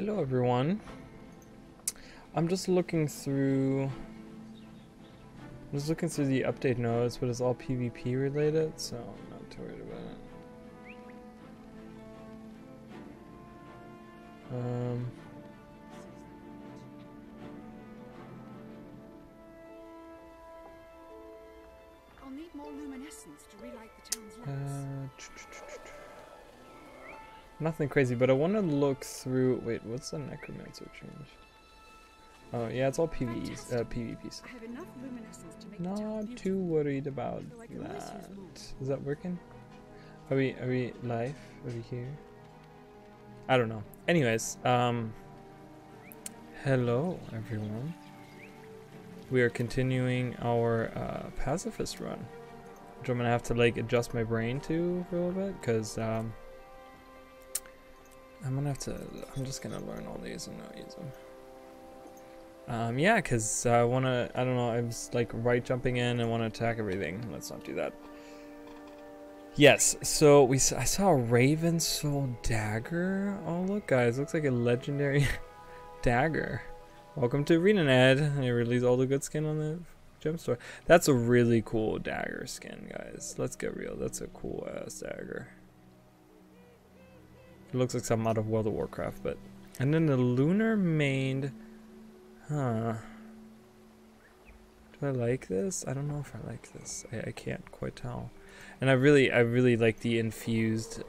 Hello everyone. I'm just looking through the update notes, but it's all PvP related, so I'm not too worried about it. I'll need more luminescence to relight the town's lights. Nothing crazy, but I want to look through. Wait, what's the necromancer change? Oh yeah, it's all PvEs, PvPs. I have enough luminescence to make the Not town too beautiful. worried about Though I can always use that. more. Is that working? Are we live? Are we here? I don't know. Anyways, hello everyone. We are continuing our pacifist run, which I'm gonna have to like adjust my brain to for a little bit, because I'm just gonna learn all these and not use them. Yeah, because I don't know, I was like right jumping in and want to attack everything. Let's not do that. Yes, so I saw a Raven Soul Dagger. Oh look guys, looks like a legendary dagger. Welcome to Arena Ned. They release all the good skin on the gem store. That's a really cool dagger skin, guys. Let's get real. That's a cool ass dagger. It looks like something out of World of Warcraft, but... And then the lunar maned... Huh. Do I like this? I don't know if I like this. I can't quite tell. And I really like the infused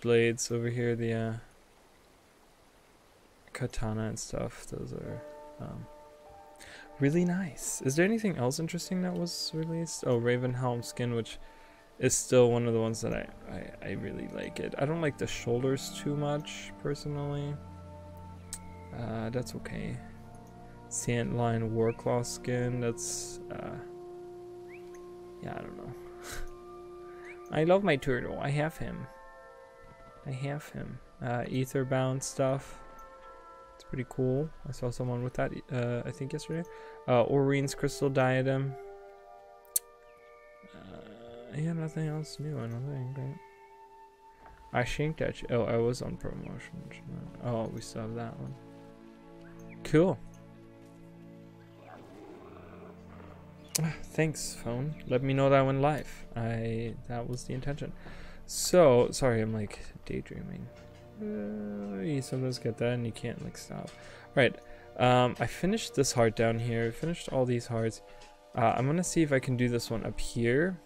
blades over here, the katana and stuff. Those are really nice. Is there anything else interesting that was released? Oh, Raven Helm skin, which is still one of the ones that I really like it. I don't like the shoulders too much personally. That's okay. Sandline Warclaw skin, that's yeah, I don't know. I love my turtle. I have him. Etherbound stuff. It's pretty cool. I saw someone with that I think yesterday. Orion's crystal diadem. Yeah, nothing else new, I don't think, right? I think that I was on promotion. Oh, we still have that one. Cool. Thanks, phone. Let me know that I went live. That was the intention. So, sorry, I'm like daydreaming. You sometimes get that and you can't like stop. Right. I finished this heart down here. Finished all these hearts. I'm gonna see if I can do this one up here.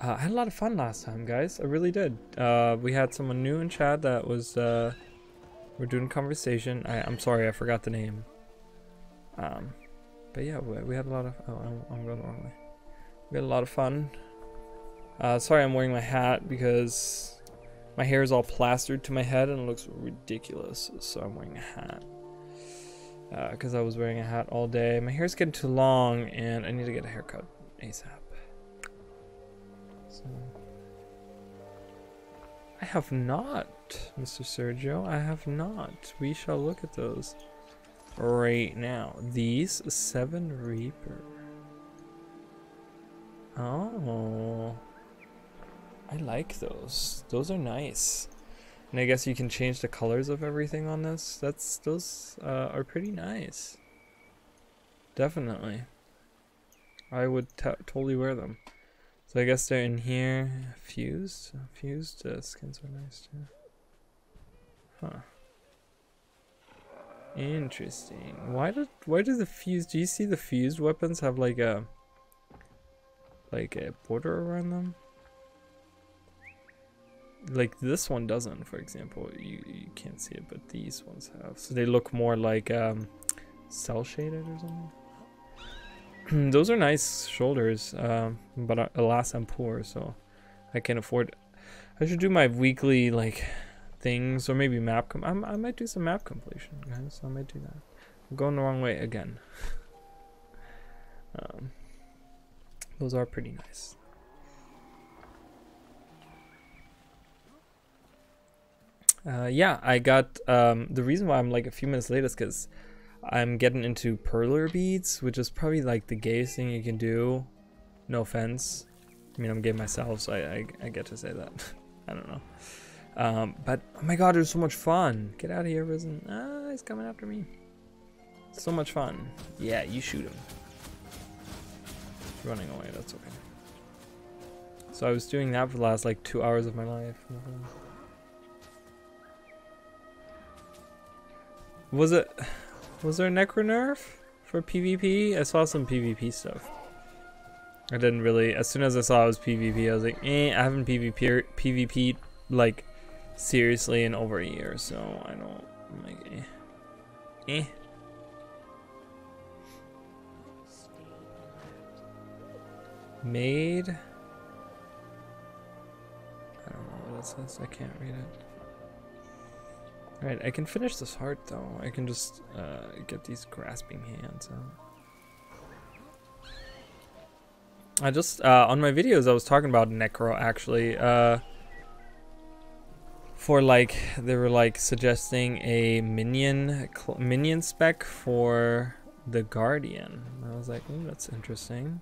I had a lot of fun last time, guys. I really did. We had someone new in chat that was we're doing conversation. I'm sorry, I forgot the name. But yeah, we had a lot of... Oh, I'm going the wrong way. We had a lot of fun. Sorry I'm wearing my hat because my hair is all plastered to my head and it looks ridiculous. So I'm wearing a hat. Because I was wearing a hat all day. My hair's getting too long and I need to get a haircut ASAP. So... I have not, Mr. Sergio. I have not. We shall look at those right now. These 7 Reaper. Oh, I like those. Those are nice. And I guess you can change the colors of everything on this. Those are pretty nice. Definitely. I would totally wear them. So I guess they're in here. Fused skins are nice too. Huh. Interesting. Why do the fused? Do you see the fused weapons have like a border around them? Like this one doesn't, for example. You can't see it, but these ones have. So they look more like cell shaded or something. Those are nice shoulders, but alas, I'm poor, so I can't afford. I should do my weekly like things, or maybe map. I might do some map completion, guys. I might do that. I'm going the wrong way again. Those are pretty nice. Yeah, I got the reason why I'm like a few minutes late is because I'm getting into perler beads, which is probably like the gayest thing you can do. No offense. I mean, I'm gay myself, so I get to say that. I don't know. But oh my god, it was so much fun. Get out of here, Risen. Ah, he's coming after me. So much fun. Yeah, you shoot him. He's running away, that's okay. So I was doing that for the last like 2 hours of my life. Was there a necro nerf for PvP? I saw some PvP stuff. I didn't really, as soon as I saw it was PvP, I was like, I haven't PvP'd like seriously in over a year, so I don't, I'm like, Made. I don't know what that says. I can't read it. Alright, I can finish this heart though. I can just get these grasping hands out. I just, on my videos I was talking about Necro actually. For like, they were like suggesting a minion spec for the Guardian. I was like, ooh, that's interesting.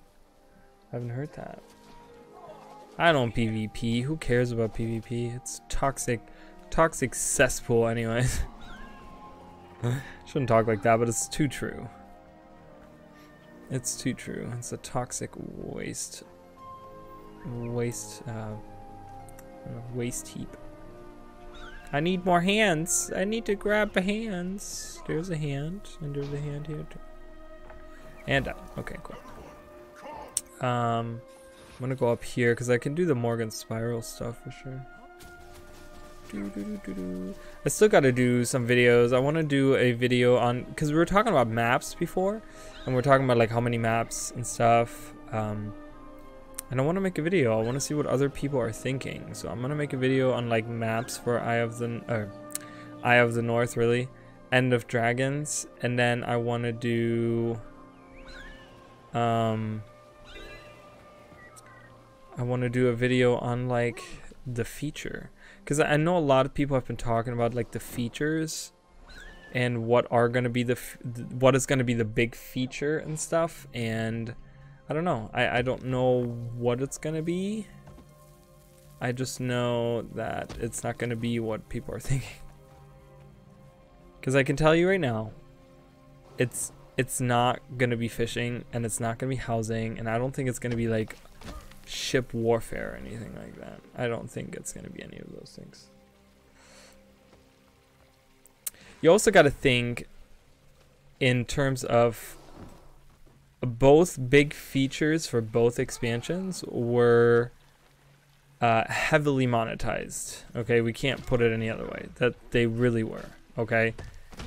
I haven't heard that. I don't PvP. Who cares about PvP? It's toxic cesspool anyways. Shouldn't talk like that, but it's too true. It's too true. It's a toxic waste heap. I need more hands. I need to grab hands. There's a hand, and there's a hand here too. And okay, cool. I'm gonna go up here because I can do the Morgan Spiral stuff for sure. I still got to do some videos. I want to do a video on, because we were talking about maps before, and we're talking about like how many maps and stuff. And I want to make a video. I want to see what other people are thinking. So I'm gonna make a video on like maps for Eye of the North, really, End of Dragons, and then I want to do a video on like the feature, because I know a lot of people have been talking about like the features and what are going to be what is going to be the big feature and stuff, and I don't know. I don't know what it's going to be. I just know that it's not going to be what people are thinking, because I can tell you right now, it's not going to be fishing, and it's not going to be housing, and I don't think it's going to be like ship warfare or anything like that. I don't think it's going to be any of those things. You also got to think in terms of both big features for both expansions were heavily monetized. Okay, we can't put it any other way. That they really were. Okay,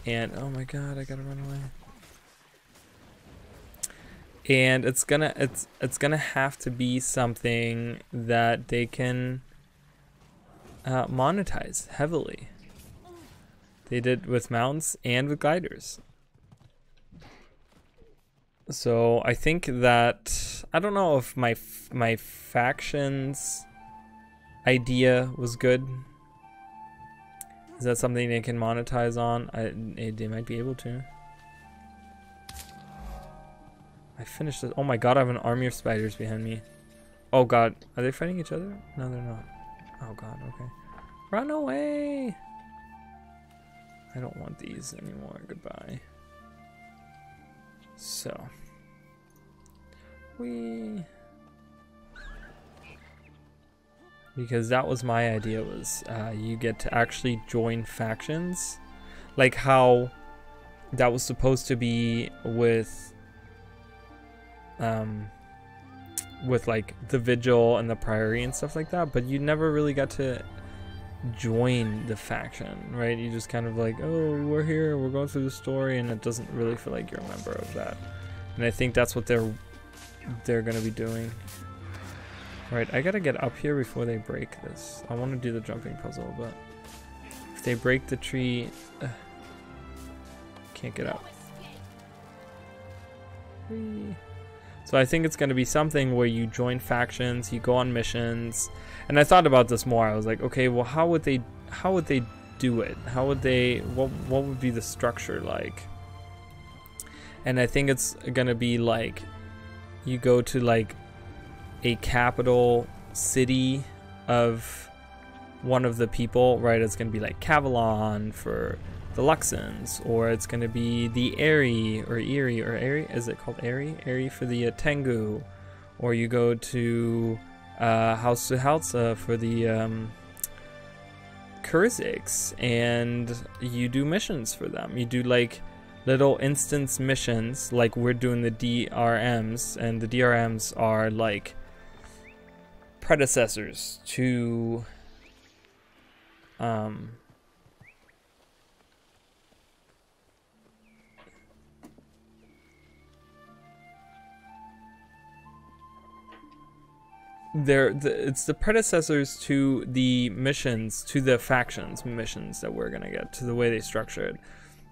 and oh my god, I gotta run away. And it's gonna have to be something that they can monetize heavily. They did with mounts and with gliders. So I think that, I don't know if my factions idea was good. Is that something they can monetize on? They might be able to. I finished it. Oh my god, I have an army of spiders behind me. Oh god, are they fighting each other? No, they're not. Oh god, okay. Run away! I don't want these anymore. Goodbye. So. Because that was my idea, was you get to actually join factions. Like how that was supposed to be with like the Vigil and the Priory and stuff like that, but you never really got to join the faction, right? You just kind of like, oh, we're here, we're going through the story, and it doesn't really feel like you're a member of that. And I think that's what they're gonna be doing. Right, I gotta get up here before they break this. I want to do the jumping puzzle, but if they break the tree, can't get up. Whee. So I think it's going to be something where you join factions, you go on missions, and I thought about this more. I was like, okay, well, how would they do it? How would they? What would be the structure like? And I think it's going to be like, you go to like a capital city of one of the people, right? It's going to be like Cavalon for the Luxons, or it's going to be the Aerie, or Aerie, is it called Aerie? Aerie for the Tengu, or you go to House Suhaltza for the Kurziks, and you do missions for them. You do like little instance missions, like we're doing the DRMs, and the DRMs are like predecessors to it's the predecessors to the missions, to the factions missions that we're gonna get, to the way they structure it.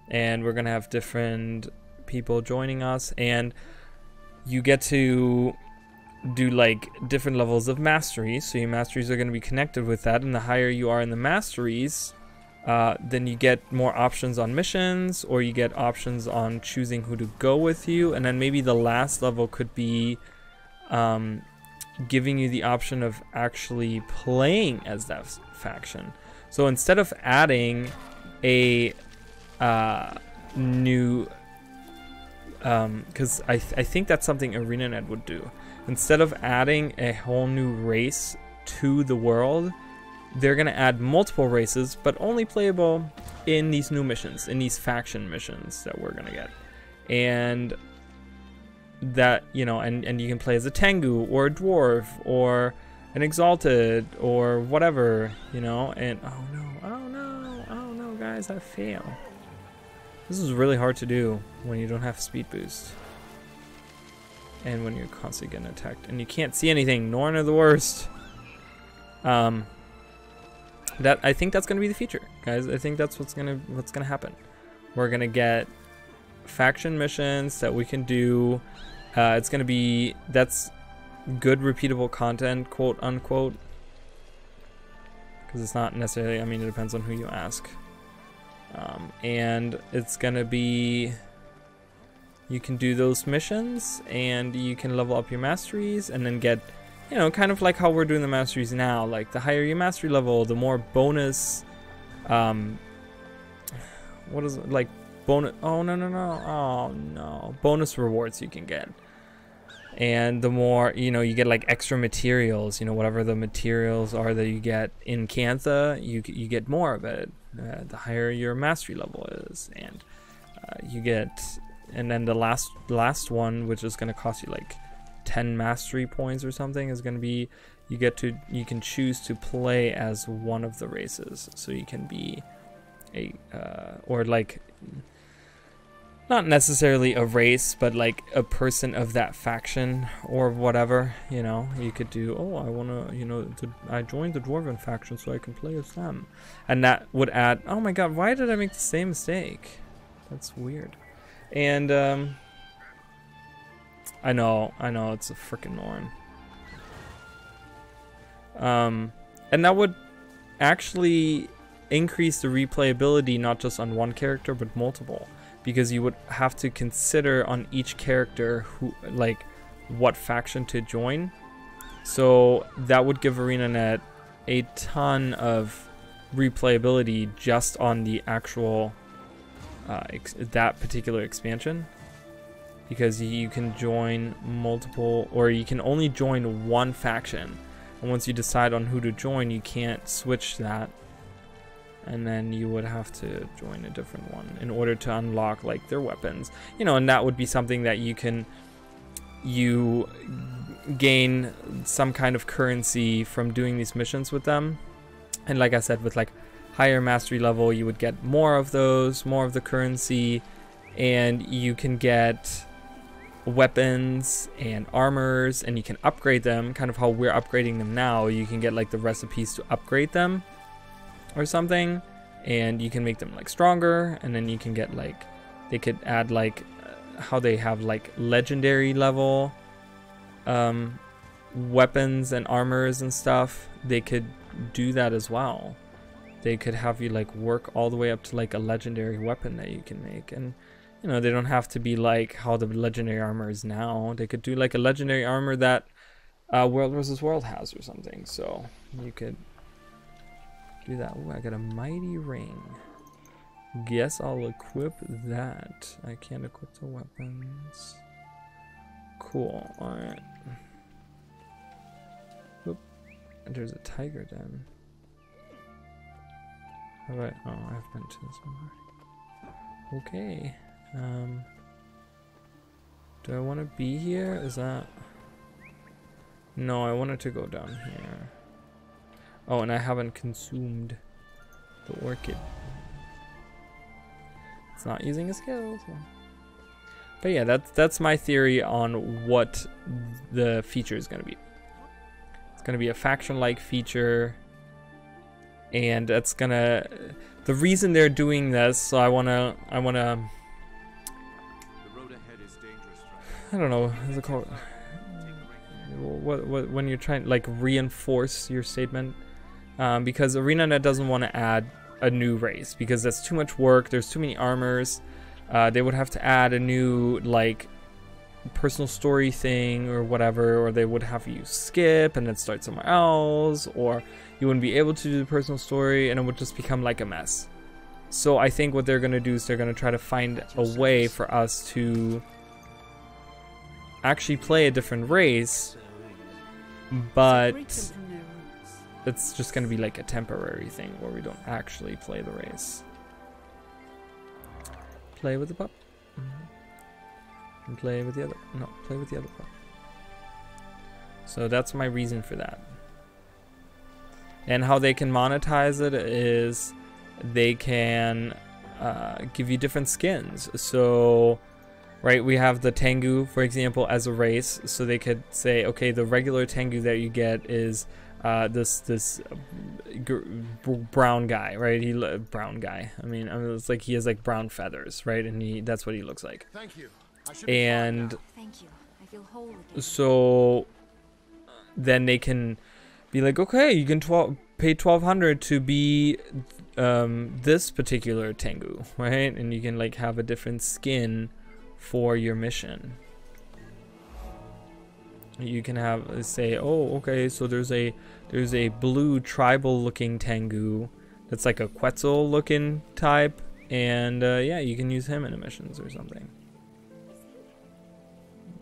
And we're gonna have different people joining us, and you get to do like different levels of mastery. So your masteries are gonna be connected with that, and the higher you are in the masteries, then you get more options on missions, or you get options on choosing who to go with you. And then maybe the last level could be giving you the option of actually playing as that faction. So instead of adding a new, because I think that's something ArenaNet would do. Instead of adding a whole new race to the world, they're gonna add multiple races, but only playable in these new missions, in these faction missions that we're gonna get. And that, you know, and you can play as a Tengu or a Dwarf or an Exalted or whatever, you know. And oh no guys, I fail. This is really hard to do when you don't have speed boost and when you're constantly getting attacked and you can't see anything. Norn are the worst. I think that's gonna be the future, guys. I think that's what's gonna happen. We're gonna get faction missions that we can do. It's gonna be, that's good repeatable content, quote unquote, because it's not necessarily, I mean, it depends on who you ask. And it's gonna be, you can do those missions and you can level up your masteries and then get, you know, kind of like how we're doing the masteries now. Like the higher your mastery level, the more bonus, what is it, like bonus, bonus rewards you can get. And the more, you know, you get like extra materials, you know, whatever the materials are that you get in Cantha, you get more of it. The higher your mastery level is, and you get, and then the last one, which is going to cost you like 10 mastery points or something, is going to be, you can choose to play as one of the races. So you can be a or like, not necessarily a race, but like a person of that faction or whatever, you know. You could do, oh, I want to, you know, I joined the Dwarven faction so I can play as them. And that would add, oh my god, why did I make the same mistake? That's weird. And I know, it's a freaking Norn. And that would actually increase the replayability, not just on one character, but multiple. Because you would have to consider on each character who, like, what faction to join. So that would give ArenaNet a ton of replayability just on the actual that particular expansion, because you can join multiple, or you can only join one faction, and once you decide on who to join, you can't switch that. And then you would have to join a different one in order to unlock like their weapons, you know. And that would be something that you gain some kind of currency from doing these missions with them. And like I said, with like higher mastery level, you would get more of those, more of the currency, and you can get weapons and armors, and you can upgrade them, kind of how we're upgrading them now. You can get like the recipes to upgrade them or something, and you can make them like stronger, and then you can get like, they could add like how they have like legendary level weapons and armors and stuff. They could do that as well. They could have you like work all the way up to like a legendary weapon that you can make. And you know, they don't have to be like how the legendary armor is now. They could do like a legendary armor that World vs. World has or something. So you could do that. Ooh, I got a mighty ring. Guess I'll equip that. I can't equip the weapons. Cool. Alright. Oop. There's a tiger den. Alright. Oh, I've been to this one already. Okay. Do I want to be here? Is that... No, I wanted to go down here. Oh, and I haven't consumed the orchid. It's not using a skill, so. But yeah, that's my theory on what the feature is going to be. It's going to be a faction-like feature, and that's gonna. The reason they're doing this, so I wanna. The road ahead is dangerous. I don't know. What's it called? What when you're trying like reinforce your statement, because ArenaNet doesn't want to add a new race because that's too much work. There's too many armors. They would have to add a new like personal story thing or whatever, or they would have you skip and then start somewhere else, or you wouldn't be able to do the personal story, and it would just become like a mess. So I think what they're gonna do is they're gonna try to find a way for us to actually play a different race, but it's just gonna be like a temporary thing where we don't actually play the race. Play with the pup. And play with the other. No, play with the other pup. So that's my reason for that. And how they can monetize it is they can give you different skins. So, right, we have the Tengu, for example, as a race. So they could say, okay, the regular Tengu that you get is this brown guy, right? Brown guy. I mean, it's like he has like brown feathers, right? And that's what he looks like. Thank you. And Thank you. I feel whole again. so then they can be like, okay, you can pay 1,200 to be this particular Tengu, right? And you can like have a different skin for your mission. You can have say, oh, okay, so there's a blue tribal looking Tengu that's like a Quetzal looking type, and yeah, you can use him in missions or something.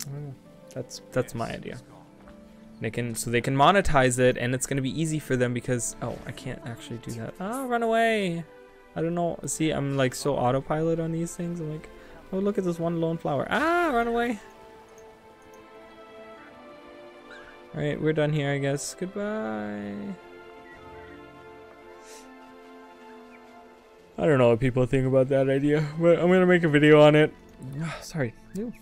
I don't know. That's my idea. They can monetize it, and it's gonna be easy for them because I can't actually do that. Run away! I don't know. See, I'm like so autopilot on these things. I'm like, oh, look at this one lone flower. Run away! All right, we're done here, I guess. Goodbye. I don't know what people think about that idea, but I'm gonna make a video on it. Sorry. Ew.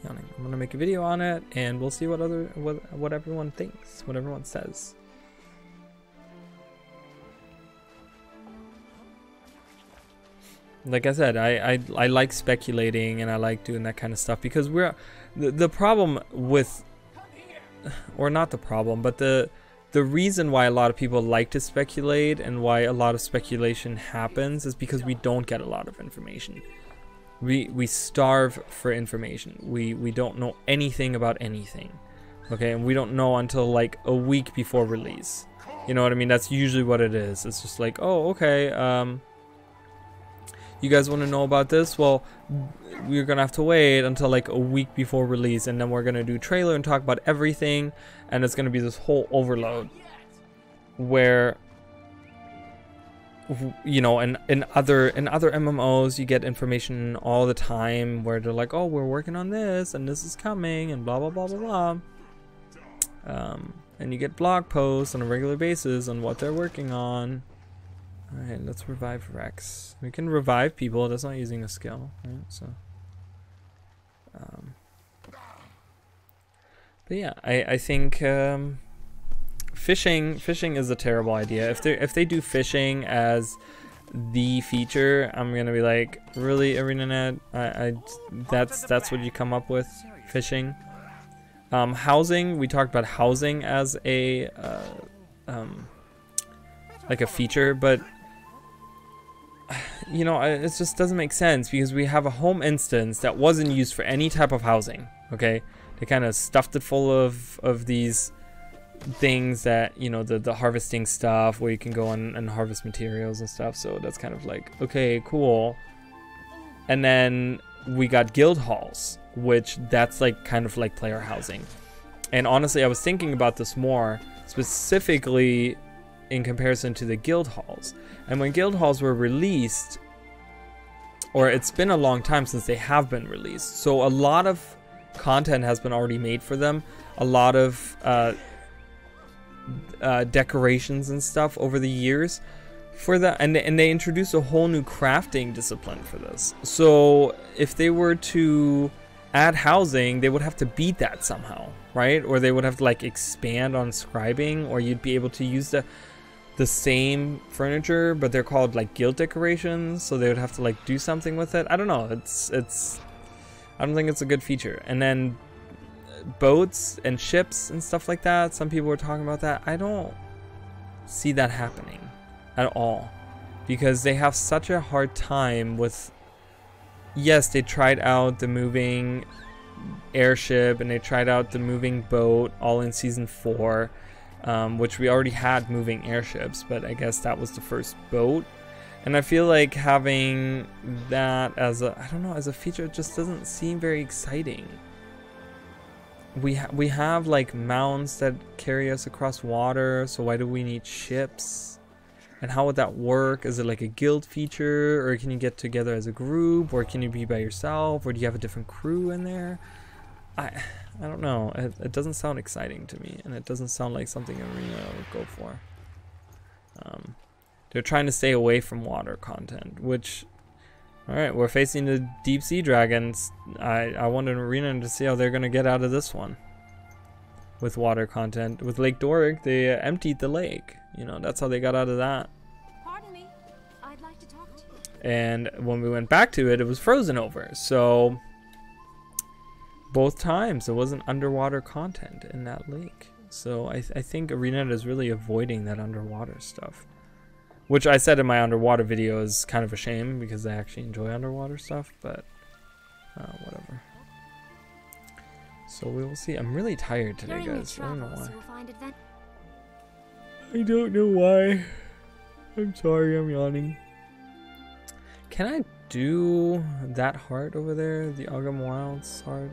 I'm gonna make a video on it, and we'll see what everyone thinks, what everyone says. Like I said, I like speculating, and I like doing that kind of stuff because the problem with, or not the problem, but the reason why a lot of people like to speculate and why a lot of speculation happens is because we don't get a lot of information. We starve for information. We don't know anything about anything, okay? And we don't know until like a week before release. You know what I mean? That's usually what it is. It's just like, oh, okay, you guys want to know about this? Well, we're gonna have to wait until like a week before release, and then we're gonna do trailer and talk about everything, and it's gonna be this whole overload where, you know, in other MMOs you get information all the time where they're like, oh, we're working on this and this is coming and blah blah blah blah blah, and you get blog posts on a regular basis on what they're working on. All right, let's revive Rex. We can revive people. That's not using a skill, right? So but yeah, I think fishing is a terrible idea. If they do fishing as the feature, I'm gonna be like, really, ArenaNet? That's what you come up with, fishing. Housing, we talked about housing as a like a feature, but you know, it just doesn't make sense because we have a home instance that wasn't used for any type of housing. Okay, they kind of stuffed it full of these things that, you know, the harvesting stuff where you can go and harvest materials and stuff. So that's kind of like, okay, cool. And then we got guild halls, which that's like kind of like player housing. And honestly, I was thinking about this more specifically in comparison to the guild halls. And when guild halls were released, or it's been a long time since they have been released, so a lot of content has been already made for them, a lot of decorations and stuff over the years for that, and they introduced a whole new crafting discipline for this. So if they were to add housing, they would have to beat that somehow, right? Or they would have to like expand on scribing, or you'd be able to use the same furniture, but they're called like guild decorations, so they would have to like do something with it. I don't know. It's I don't think it's a good feature. And then boats and ships and stuff like that, some people were talking about that. I don't see that happening at all, because they have such a hard time with, yes, they tried out the moving airship and they tried out the moving boat all in season 4, which we already had moving airships, but I guess that was the first boat. And I feel like having that as a, I don't know, as a feature just doesn't seem very exciting. We have like mounts that carry us across water, so why do we need ships? And how would that work? Is it like a guild feature, or can you get together as a group, or can you be by yourself, or do you have a different crew in there? I don't know. It doesn't sound exciting to me, and it doesn't sound like something Arena would go for. They're trying to stay away from water content, which, all right, we're facing the deep sea dragons. I want an Arena to see how they're gonna get out of this one with water content. With Lake Doric, they emptied the lake. You know, that's how they got out of that. Pardon me. I'd like to talk to you. And when we went back to it, it was frozen over. So both times there wasn't underwater content in that lake. So I think Arena is really avoiding that underwater stuff, which I said in my underwater video is kind of a shame, because I actually enjoy underwater stuff, but whatever. So we will see. I'm really tired today, guys. I don't know why. I don't know why. I'm sorry, I'm yawning. Can I do that heart over there? The Ogham Wilds heart?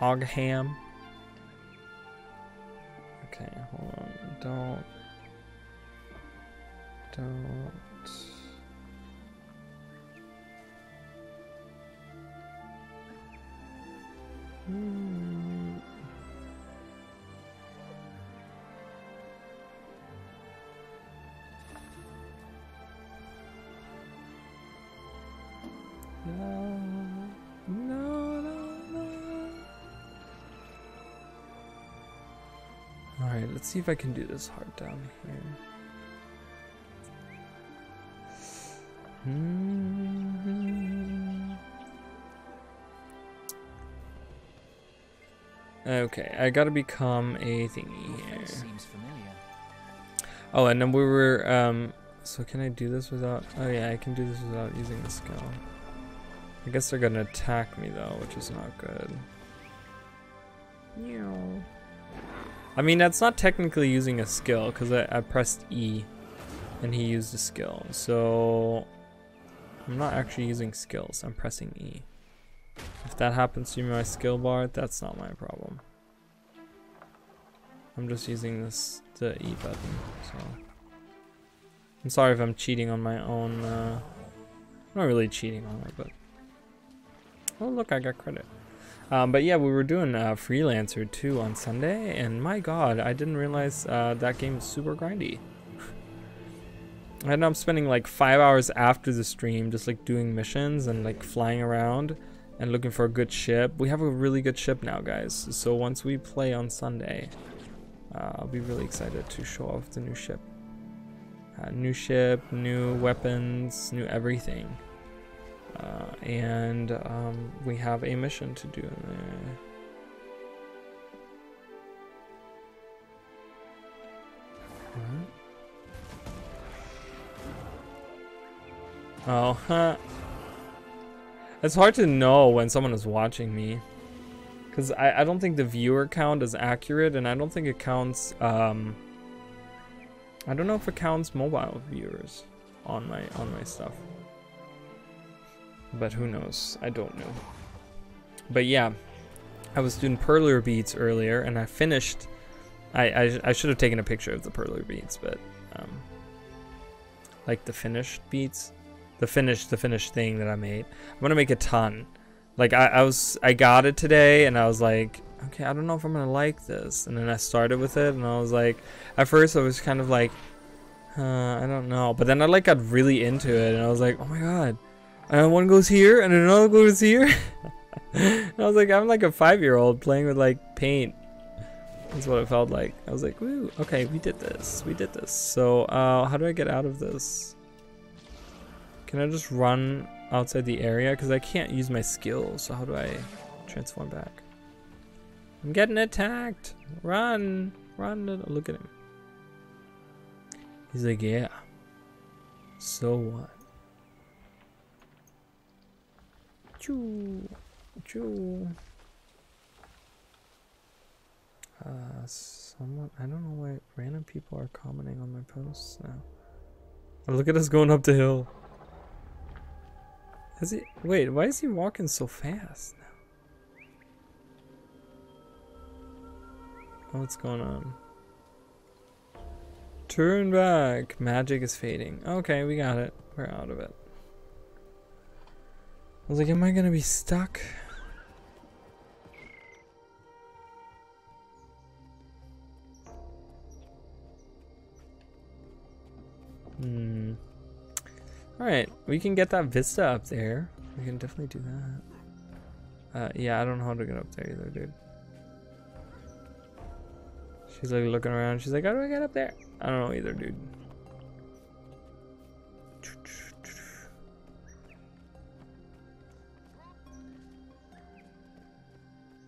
Ogham. Okay, hold on. Don't. Alright, let's see if I can do this heart down here. Okay, I gotta become a thingy here. Seems familiar. Oh, and then we were, so can I do this without, oh yeah, I can do this without using the skill. I guess they're gonna attack me though, which is not good. I mean, that's not technically using a skill, because I pressed E and he used a skill. So I'm not actually using skills, I'm pressing E. If that happens to my skill bar, that's not my problem. I'm just using the E button, so I'm sorry if I'm cheating on my own, I'm not really cheating on it, but oh look, I got credit. But yeah, we were doing Freelancer 2 on Sunday, and my god, I didn't realize that game is super grindy. I ended up spending like 5 hours after the stream just like doing missions and like flying around and looking for a good ship. We have a really good ship now, guys, so once we play on Sunday, I'll be really excited to show off the new ship. New ship, new weapons, new everything. And we have a mission to do in there. Oh, huh. It's hard to know when someone is watching me. Because I don't think the viewer count is accurate, and I don't think it counts, I don't know if it counts mobile viewers on my stuff. But who knows? I don't know. But yeah, I was doing perler beads earlier, and I finished. I should have taken a picture of the perler beads, but like the finished beads, the finished thing that I made. I'm gonna make a ton. Like I got it today, and I was like, okay, I don't know if I'm gonna like this. And then I started with it, and I was like, at first I was kind of like, I don't know. But then I like got really into it, and I was like, oh my god, one goes here, and another goes here. And I was like, I'm like a 5-year-old playing with like paint. That's what it felt like. I was like, woo, okay, we did this. So, how do I get out of this? Can I just run outside the area? Because I can't use my skills, so how do I transform back? I'm getting attacked. Run, look at him. He's like, yeah. So what? Choo. Someone, I don't know why random people are commenting on my posts now. Oh, look at us going up the hill. Wait, why is he walking so fast now? Oh, what's going on? Turn back. Magic is fading. Okay, we got it. We're out of it. I was like, am I gonna be stuck? Alright, we can get that vista up there. We can definitely do that. Yeah, I don't know how to get up there either, dude. She's like looking around. She's like, how do I get up there? I don't know either, dude.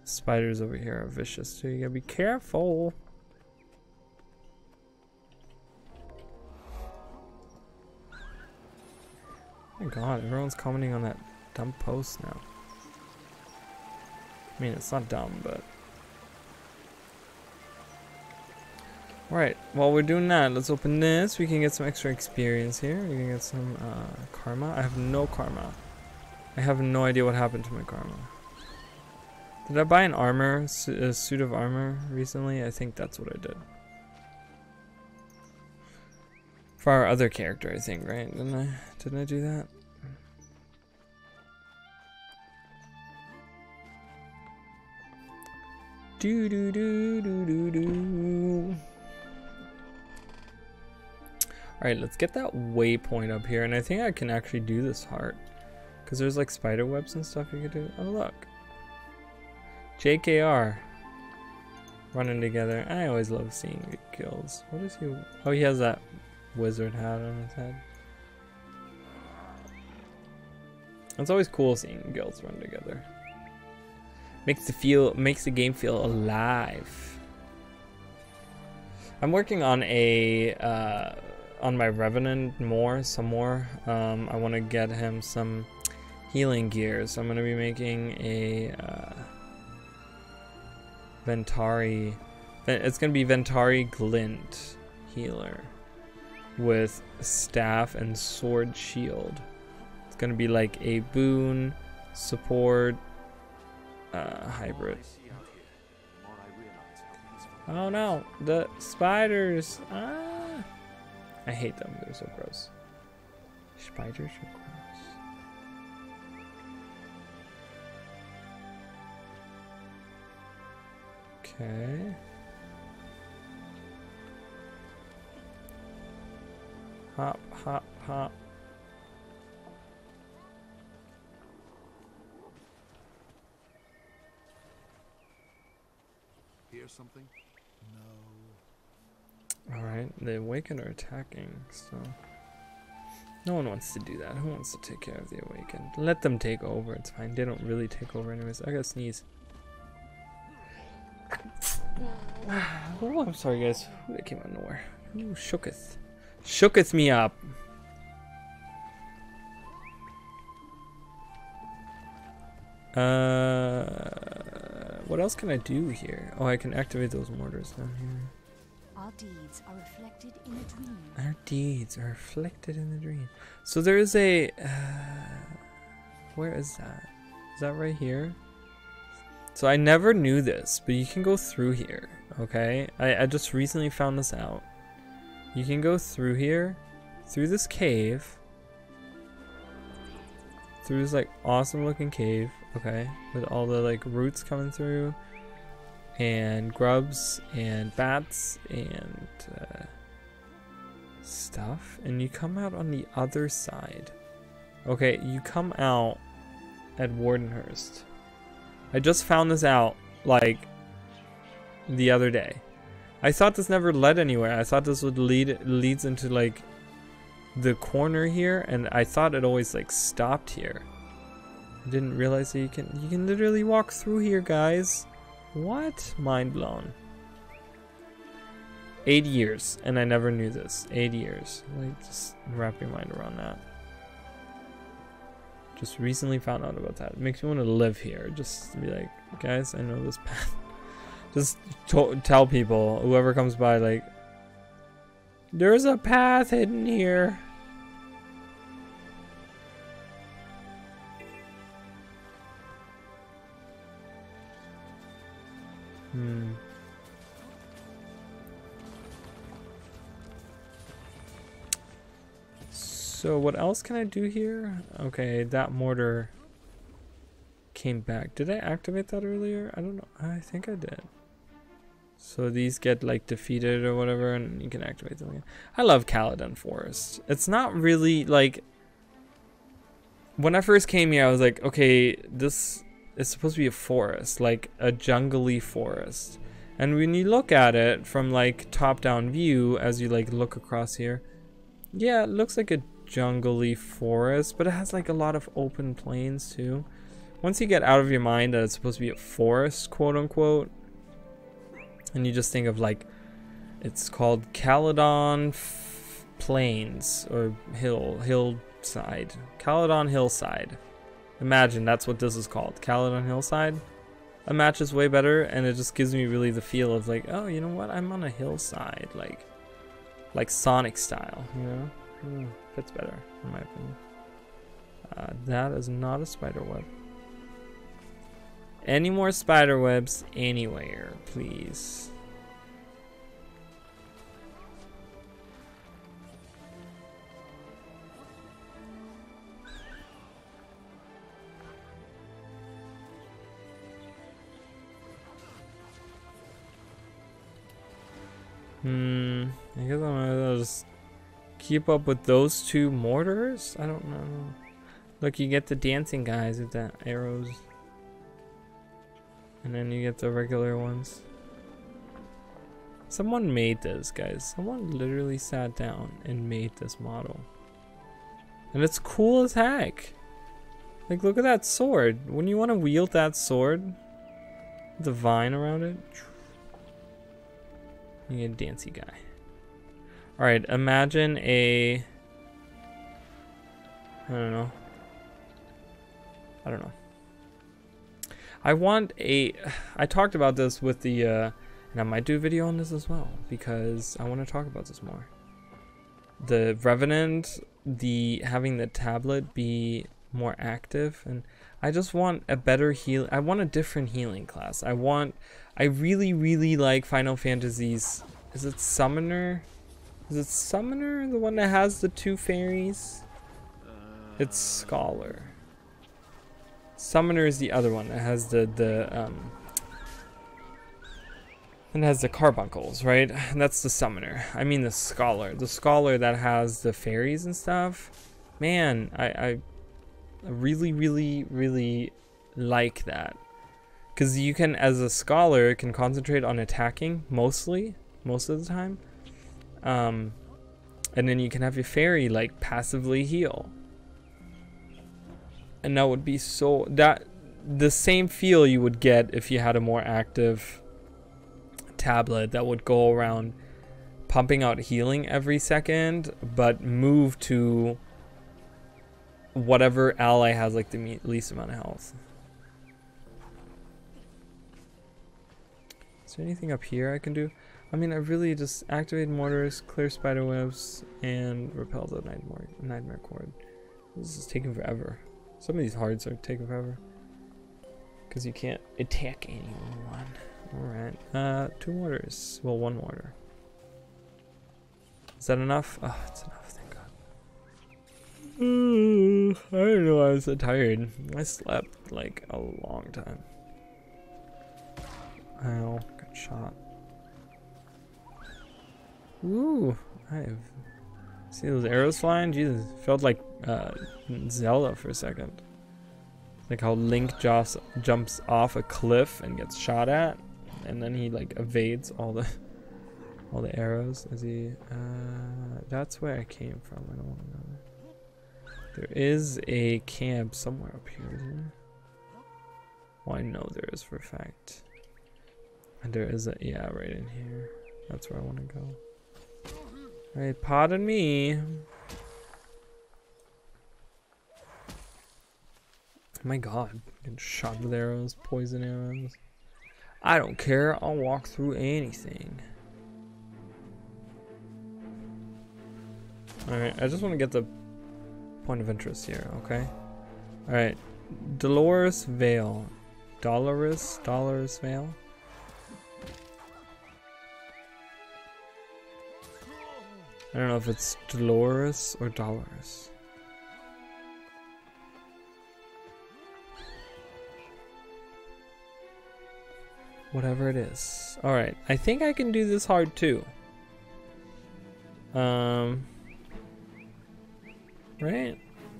Spiders over here are vicious too. You gotta be careful. Oh my god, everyone's commenting on that dumb post now. I mean, it's not dumb, but... Alright, while we're doing that, let's open this. We can get some extra experience here. We can get some karma. I have no karma. I have no idea what happened to my karma. Did I buy an armor, a suit of armor recently? I think that's what I did. For our other character, I think, right? Didn't I do that? Do do do do do do. Alright, let's get that waypoint up here, and I think I can actually do this heart. Because there's like spider webs and stuff you could do. Oh look. JKR. Running together. I always love seeing the kills. What is he? Oh, he has that wizard hat on his head. It's always cool seeing guilds run together. Makes the game feel alive. I'm working on a on my Revenant some more. I want to get him some healing gear, so I'm going to be making a Ventari. It's going to be Ventari Glint healer with staff and sword shield. It's going to be like a boon support hybrid. Oh no, the spiders! Ah, I hate them. They're so gross. Spiders are gross. Okay. Hop, hop, hop. Hear something? No. Alright, the Awakened are attacking, so... No one wants to do that. Who wants to take care of the Awakened? Let them take over, it's fine. They don't really take over anyways. I gotta sneeze. Oh, I'm sorry guys. Ooh, that came out of nowhere. Ooh, shooketh. Shooketh me up. What else can I do here? Oh, I can activate those mortars down here. Our deeds are reflected in a dream. Our deeds are reflected in the dream. So there is a... where is that? Is that right here? So I never knew this, but you can go through here, okay? I just recently found this out. You can go through here, through this cave, through this like awesome looking cave, okay? With all the like roots coming through, and grubs, and bats, and stuff. And you come out on the other side. Okay, you come out at Wardenhurst. I just found this out, like, the other day. I thought this never led anywhere. I thought this would leads into, like, the corner here, and I thought it always, like, stopped here. I didn't realize that you can literally walk through here, guys. What? Mind blown. 8 years, and I never knew this. 8 years. Like, just wrap your mind around that. Just recently found out about that. It makes me want to live here. Just to be like, guys, I know this path. Just tell people, whoever comes by, like, there's a path hidden here. So what else can I do here? Okay, that mortar came back. Did I activate that earlier? I don't know. I think I did. So these get like defeated or whatever, and you can activate them again. I love Caledon Forest. It's not really like... When I first came here, I was like, okay, this is supposed to be a forest, like a jungly forest. And when you look at it from like top-down view, as you like look across here, yeah, it looks like a jungly forest, but it has like a lot of open plains too. Once you get out of your mind that it's supposed to be a forest, quote unquote, and you just think of like, it's called Caledon Plains or hillside. Caledon Hillside. Imagine that's what this is called, Caledon Hillside. That matches way better, and it just gives me really the feel of like, oh, you know what? I'm on a hillside, like Sonic style, you know? Fits better, in my opinion. That is not a spider web. Any more spider webs anywhere, please. I guess I'm gonna just keep up with those two mortars? I don't know. Look, you get the dancing guys with the arrows. And then you get the regular ones. Someone made this, guys. Someone literally sat down and made this model. And it's cool as heck. Like, look at that sword. When you want to wield that sword, the vine around it, you get a dancey guy. Alright, imagine a... I don't know. I talked about this with the, and I might do a video on this as well, because I want to talk about this more. The Revenant, having the tablet be more active, and I just want a better heal. I want a different healing class. I really, really like Final Fantasy's, is it Summoner? Is it Summoner, the one that has the 2 fairies? It's Scholar. Summoner is the other one that has and has the carbuncles, right? And that's the Summoner. I mean the Scholar. The Scholar that has the fairies and stuff. Man, I really, really, really like that. Because you can, as a Scholar, can concentrate on attacking most of the time. And then you can have your fairy like passively heal. And that would be so, the same feel you would get if you had a more active tablet that would go around pumping out healing every second, but move to whatever ally has like the least amount of health. Is there anything up here I can do? I mean, I really just activate mortars, clear spider webs, and repel the nightmare cord. This is taking forever. Some of these hards are taking forever. Because you can't attack anyone. Alright. 2 mortars. Well, 1 mortar. Is that enough? Oh, it's enough, thank God. I don't know, I was so tired. I slept like a long time. Ow, got shot. Ooh, see those arrows flying? Jesus, felt like Zelda for a second. Like how Link jumps off a cliff and gets shot at, and then he like evades all the arrows as he. That's where I came from. I don't want to know. There is a camp somewhere up here, isn't there? Well, I know there is for a fact. And there is a right in here. That's where I want to go. Alright, pardon me. Oh my God, getting shot with arrows, poison arrows. I don't care, I'll walk through anything. Alright, I just want to get the point of interest here, okay? Alright, Dolores Vale. Dolores Vale? I don't know if it's Dolores or Dollars. Whatever it is. Alright, I think I can do this hard too. Right?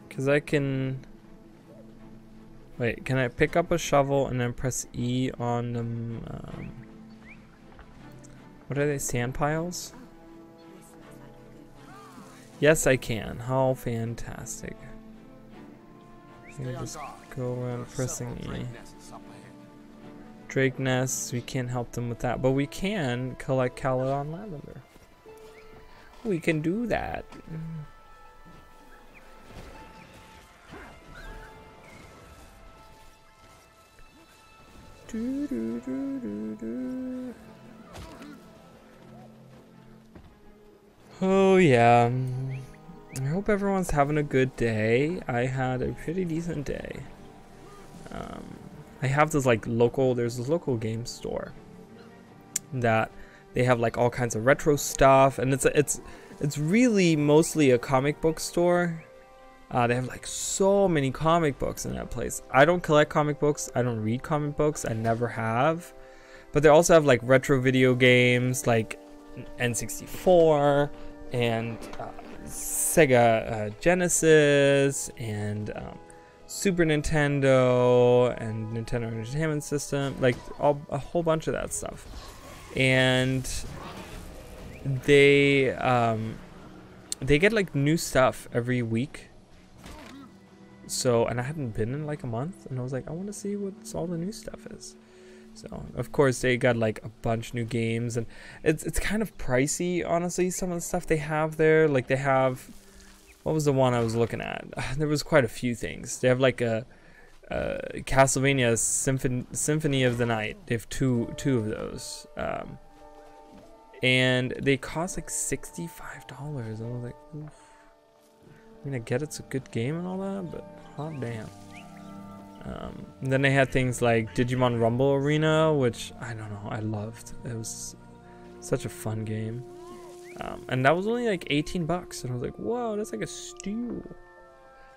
Because I can... Wait, can I pick up a shovel and then press E on them? What are they, sand piles? Yes, I can. How fantastic. I'm gonna just go around pressing E. Drake nests, we can't help them with that, but we can collect Caledon Lavender. We can do that. Oh yeah. I hope everyone's having a good day. I had a pretty decent day. I have this like there's this local game store that they have like all kinds of retro stuff, and it's really mostly a comic book store. They have like so many comic books in that place. I don't collect comic books. I don't read comic books. I never have. But they also have like retro video games like N64 and Sega Genesis and Super Nintendo and Nintendo Entertainment System, like a whole bunch of that stuff. And they get like new stuff every week. So, and I hadn't been in like a month, and I was like, I want to see what all the new stuff is. So, of course, they got like a bunch new games, and it's kind of pricey, honestly, some of the stuff they have there. Like they have, what was the one I was looking at? There was quite a few things. They have like a Castlevania Symphony of the Night. They have two of those. And they cost like $65. I was like, oof. I mean, I get it's a good game and all that, but hot damn. And then they had things like Digimon Rumble Arena, which I don't know, I loved. It was such a fun game. And that was only like 18 bucks, and I was like, whoa, that's like a steal.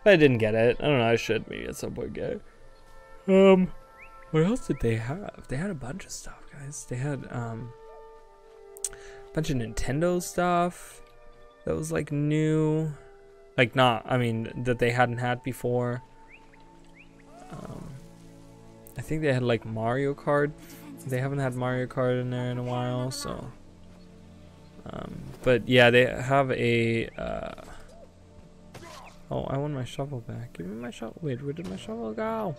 But I didn't get it. I don't know, I should maybe at some point get it. What else did they have? They had a bunch of stuff, guys. They had a bunch of Nintendo stuff that was like new. Like that they hadn't had before. I think they had like Mario Kart. They haven't had Mario Kart in there in a while, so. But yeah, they have a. Oh, I want my shovel back. Give me my shovel. Wait, where did my shovel go?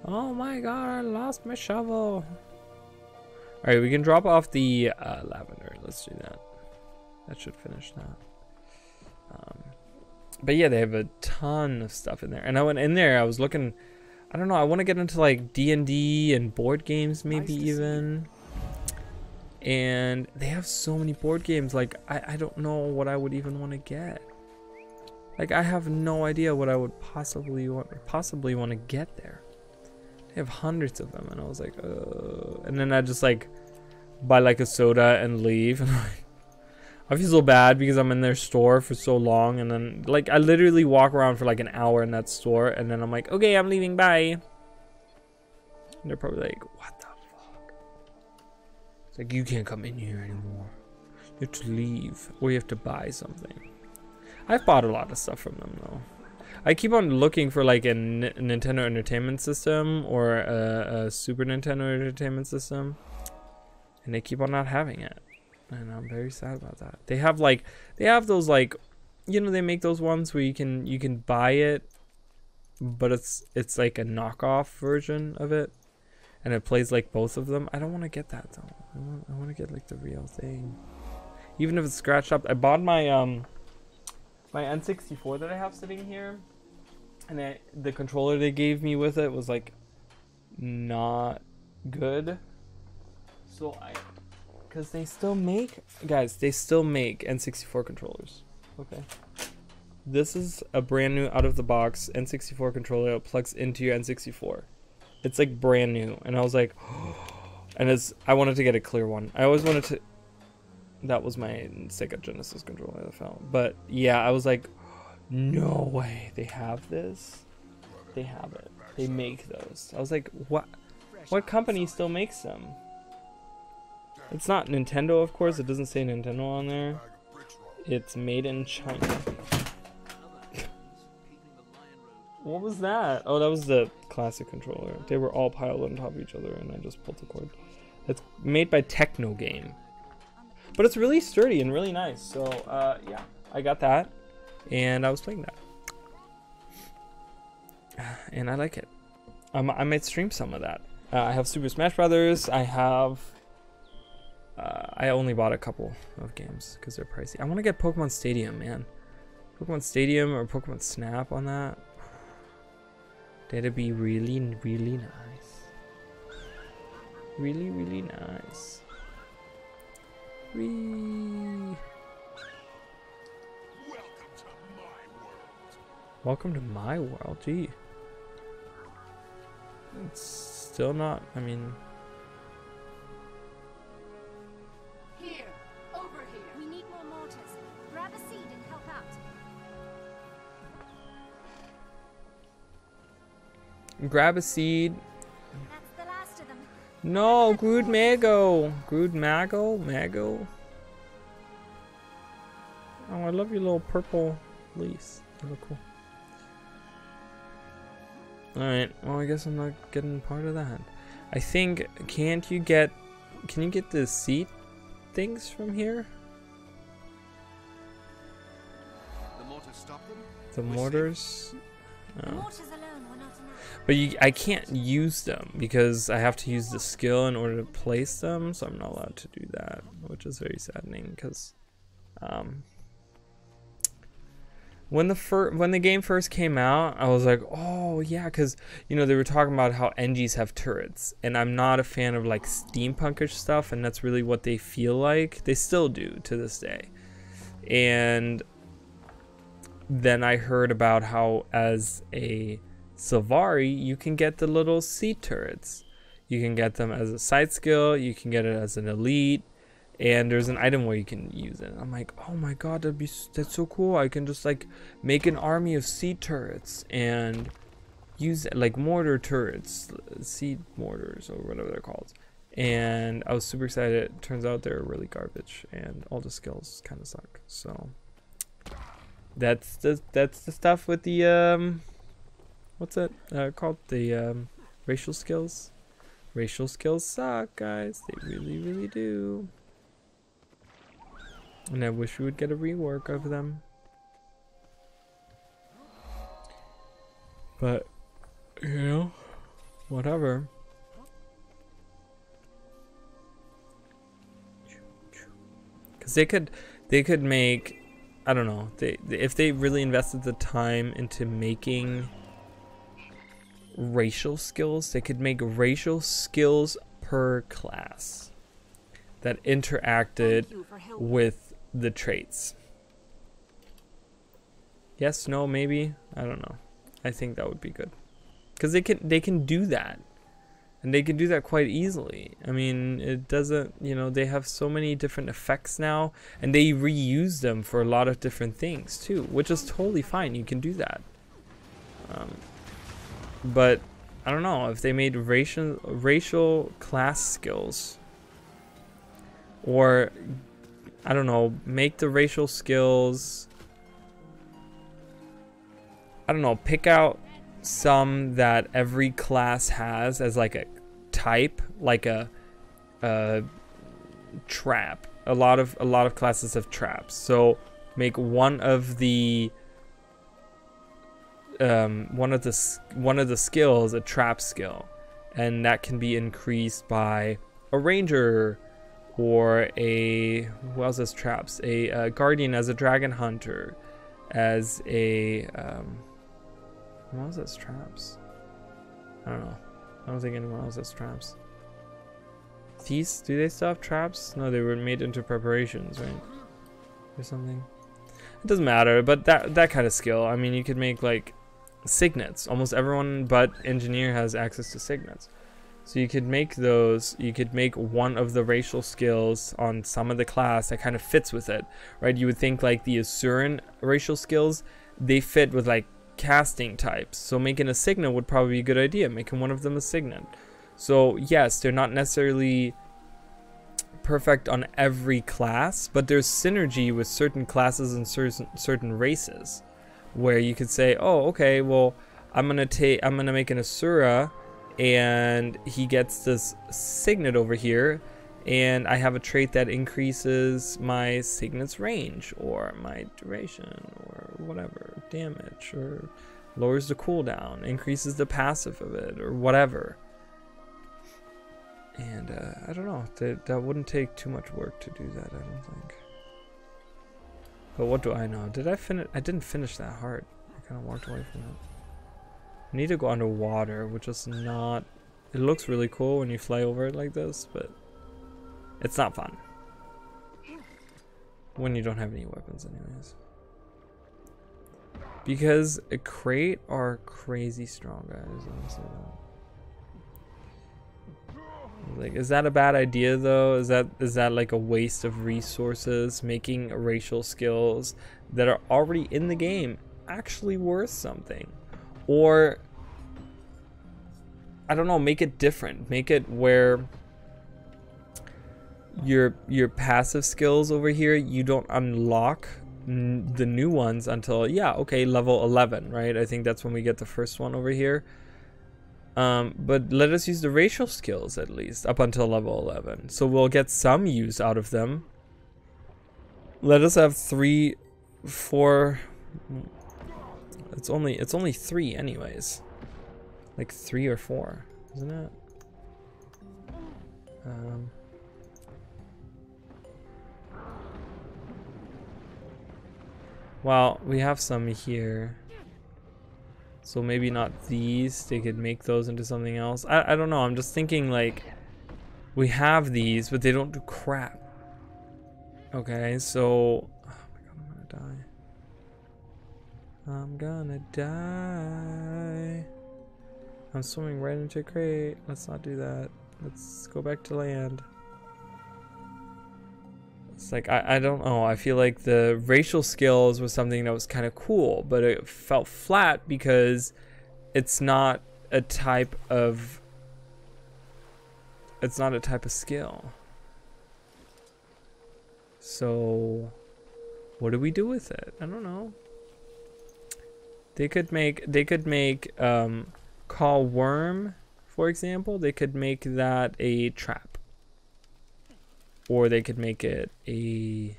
Oh my God, I lost my shovel. All right, we can drop off the lavender. Let's do that. That should finish that. But yeah, they have a ton of stuff in there. And I went in there, I was looking, I don't know, I want to get into like D&D and board games maybe even. And they have so many board games. Like, I don't know what I would even want to get. Like, I have no idea what I would possibly want to get there. They have hundreds of them, and I was like, and then I just like buy like a soda and leave. And I feel so bad because I'm in their store for so long, and then like I literally walk around for like an hour in that store, and then I'm like, okay, I'm leaving, bye. And they're probably like, what the fuck? It's like, you can't come in here anymore. You have to leave, or you have to buy something. I've bought a lot of stuff from them though. I keep on looking for like a Nintendo Entertainment System or a Super Nintendo Entertainment System, and they keep on not having it, and I'm very sad about that. They have those like, you know, they make those ones where you can buy it, but it's like a knockoff version of it, and it plays like both of them. I don't want to get that though. I want to get like the real thing, even if it's scratched up. I bought my my N64 that I have sitting here, and the controller they gave me with it was like not good. So because they still make, guys, they still make N64 controllers. Okay, this is a brand new out of the box N64 controller that plugs into your N64. It's like brand new, and I was like, and I wanted to get a clear one. I always wanted to. That was my Sega Genesis controller that fell. But yeah, I was like, no way, they have this? They have it. They make those. I was like, what company still makes them? It's not Nintendo, of course. It doesn't say Nintendo on there. It's made in China. What was that? Oh, that was the classic controller. They were all piled on top of each other, and I just pulled the cord. It's made by Techno Game. But it's really sturdy and really nice. So, yeah, I got that. And I was playing that. And I like it. I might stream some of that. I have Super Smash Brothers. I have... I only bought a couple of games because they're pricey. I want to get Pokemon Stadium, man. Pokemon Stadium or Pokemon Snap on that. That'd be really, really nice. Really, really nice. Whee. Welcome to my world. Gee. It's still not, I mean... Here, over here. We need more mortars. Grab a seed and help out. Grab a seed. That's the last of them. No, Groot Mago. Groot Mago? Mago? Oh, I love your little purple leaves. They look cool. Alright, well, I guess I'm not getting part of that. I think, can you get the seat things from here? The mortars stop them? The mortars? The Oh. mortars alone were not enough. But I can't use them because I have to use the skill in order to place them, so I'm not allowed to do that, which is very saddening because when the game first came out, I was like, oh yeah, because you know they were talking about how NGs have turrets, and I'm not a fan of like steampunkish stuff, and that's really what they feel like. They still do to this day. And then I heard about how as a Sylvari you can get the little seat turrets. You can get them as a side skill, you can get it as an elite, and there's an item where you can use it. I'm like, oh my god, that's so cool. I can just like make an army of seed turrets and use it, like mortar turrets, seed mortars or whatever they're called. And I was super excited. It turns out they're really garbage and all the skills kind of suck. So that's the stuff with the what's it called, the racial skills. Racial skills suck, guys. They really, really do. And I wish we would get a rework of them. But, you know, whatever. Because they could make, I don't know, if they really invested the time into making racial skills, they could make racial skills per class that interacted Thank you for helping. with the traits. Yes, no, maybe, I don't know. I think that would be good, because they can do that, and they can do that quite easily. I mean, it doesn't, you know, they have so many different effects now, and they reuse them for a lot of different things too, which is totally fine. You can do that. But I don't know if they made racial class skills, or I don't know, make the racial skills, I don't know, pick out some that every class has as like a type, like a trap. A lot of classes have traps. So make one of the skills a trap skill, and that can be increased by a ranger, or a, who else has traps? A guardian as a dragon hunter, as a who else has traps? I don't know. I don't think anyone else has traps. These, do they still have traps? No, they were made into preparations, right? Or something. It doesn't matter, but that kind of skill. I mean, you could make like signets. Almost everyone but engineer has access to signets. So you could make those, you could make one of the racial skills on some of the class that kind of fits with it, right? You would think like the Asuran racial skills, they fit with like casting types. So making a signet would probably be a good idea, making one of them a signet. So yes, they're not necessarily perfect on every class, but there's synergy with certain classes and certain races, where you could say, oh, okay, well, I'm gonna make an Asura, and he gets this signet over here, and I have a trait that increases my signet's range, or my duration, or whatever, damage, or lowers the cooldown, increases the passive of it, or whatever. And I don't know, that wouldn't take too much work to do that, I don't think. But what do I know? Did I finish? I didn't finish that hard. I kind of walked away from it. I need to go underwater, which is not... It looks really cool when you fly over it like this, but it's not fun. When you don't have any weapons anyways. Because a crate are crazy strong, guys. Honestly. Like, is that a bad idea though? Is that like a waste of resources, making racial skills that are already in the game actually worth something? Or I don't know, make it different. Make it where your passive skills over here, you don't unlock the new ones until, yeah, okay, level 11, right? I think that's when we get the first one over here. But let us use the racial skills at least up until level 11, so we'll get some use out of them. Let us have 3, 4. It's only 3 anyways, like 3 or 4, isn't it? Well, we have some here. So maybe not these, they could make those into something else. I don't know, I'm just thinking like, we have these, but they don't do crap. Okay, so, oh my god, I'm gonna die. I'm swimming right into a crate. Let's not do that. Let's go back to land. It's like, I don't know, I feel like the racial skills was something that was kind of cool, but it felt flat because it's not a type of skill. So what do we do with it? I don't know. They could make call worm, for example. They could make that a trap. Or they could make it a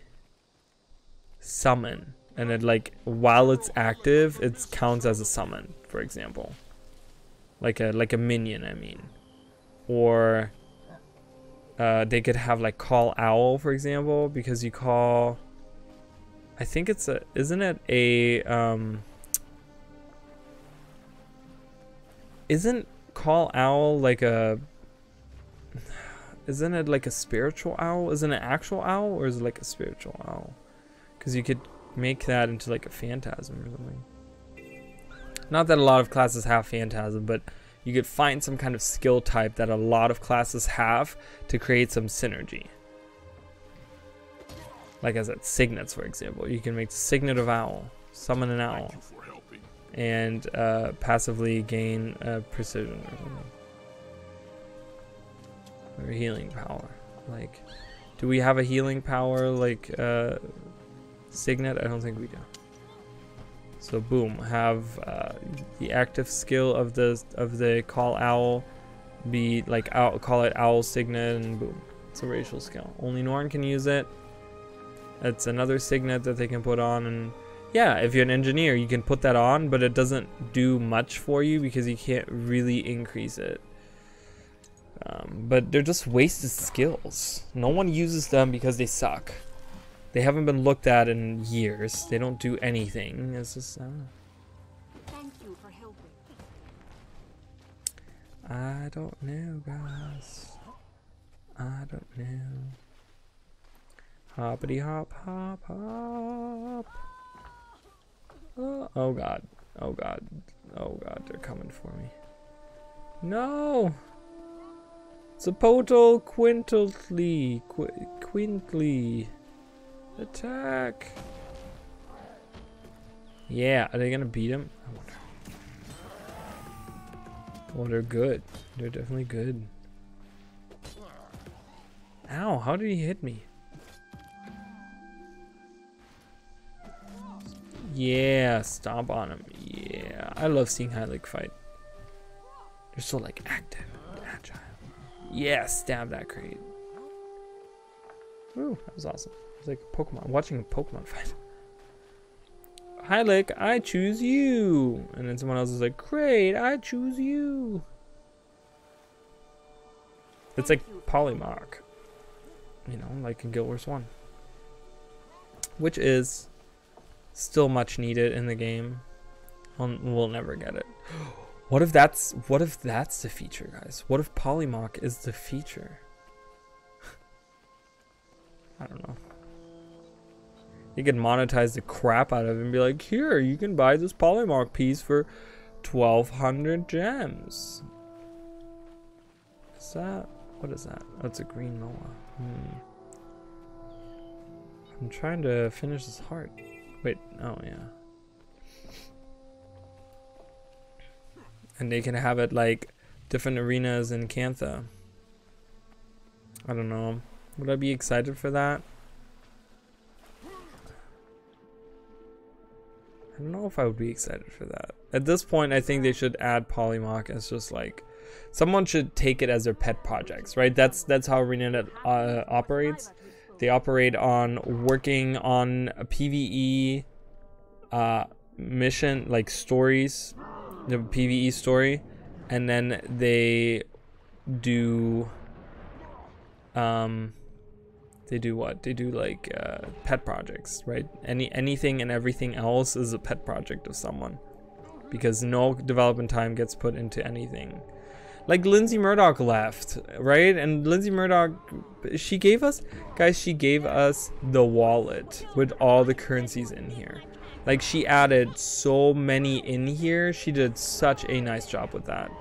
summon, and it, like, while it's active, it counts as a summon, for example, like a minion, I mean. Or they could have like call owl, for example, because you call, I think it's a, isn't it a isn't call owl like a, isn't it like a spiritual owl? Isn't it an actual owl, or is it like a spiritual owl? Because you could make that into like a phantasm or something. Not that a lot of classes have phantasm, but you could find some kind of skill type that a lot of classes have to create some synergy. Like I said, signets, for example. You can make the signet of owl, summon an owl, and passively gain precision or something. Or healing power. Like, do we have a healing power like signet? I don't think we do. So boom, have the active skill of the call owl be like call it owl signet, and boom, it's a racial skill. Only Norn can use it. It's another signet that they can put on, and yeah, if you're an engineer, you can put that on, but it doesn't do much for you because you can't really increase it. But they're just wasted skills. No one uses them because they suck. They haven't been looked at in years. They don't do anything. It's just, I don't know. Thank you for helping. I don't know, guys. I don't know. Hoppity hop, hop, hop. Oh god. Oh god. Oh god, they're coming for me. No! Zapotle quintly. Quintly. Attack. Yeah, are they gonna beat him? I wonder. Oh, they're good. They're definitely good. Ow, how did he hit me? Yeah, stomp on him. Yeah, I love seeing Hylic fight. They're so like active and agile. Yeah, stab that crate. Ooh, that was awesome. It's like Pokemon, watching a Pokemon fight. Hylic, I choose you. And then someone else is like, great, I choose you. It's like Polymorph. You know, like in Guild Wars 1. Which is still much needed in the game. We'll never get it. What if that's the feature, guys? What if Polymorph is the feature? I don't know. You can monetize the crap out of it and be like, here, you can buy this Polymorph piece for 1,200 gems. Is that, what is that? Oh, it's a green Moa. I'm trying to finish this heart. Wait, oh yeah. And they can have it like different arenas in Cantha. I don't know. Would I be excited for that? I don't know if I would be excited for that. At this point, I think they should add Polymorph as just like, someone should take it as their pet projects, right? That's how ArenaNet operates. They operate on working on a PvE mission, like stories, the PvE story, and then they do what? They do like pet projects, right? Anything and everything else is a pet project of someone, because no development time gets put into anything. Like Lindsay Murdoch left, right? And Lindsay Murdoch, she gave us, guys, she gave us the wallet with all the currencies in here. Like, she added so many in here. She did such a nice job with that.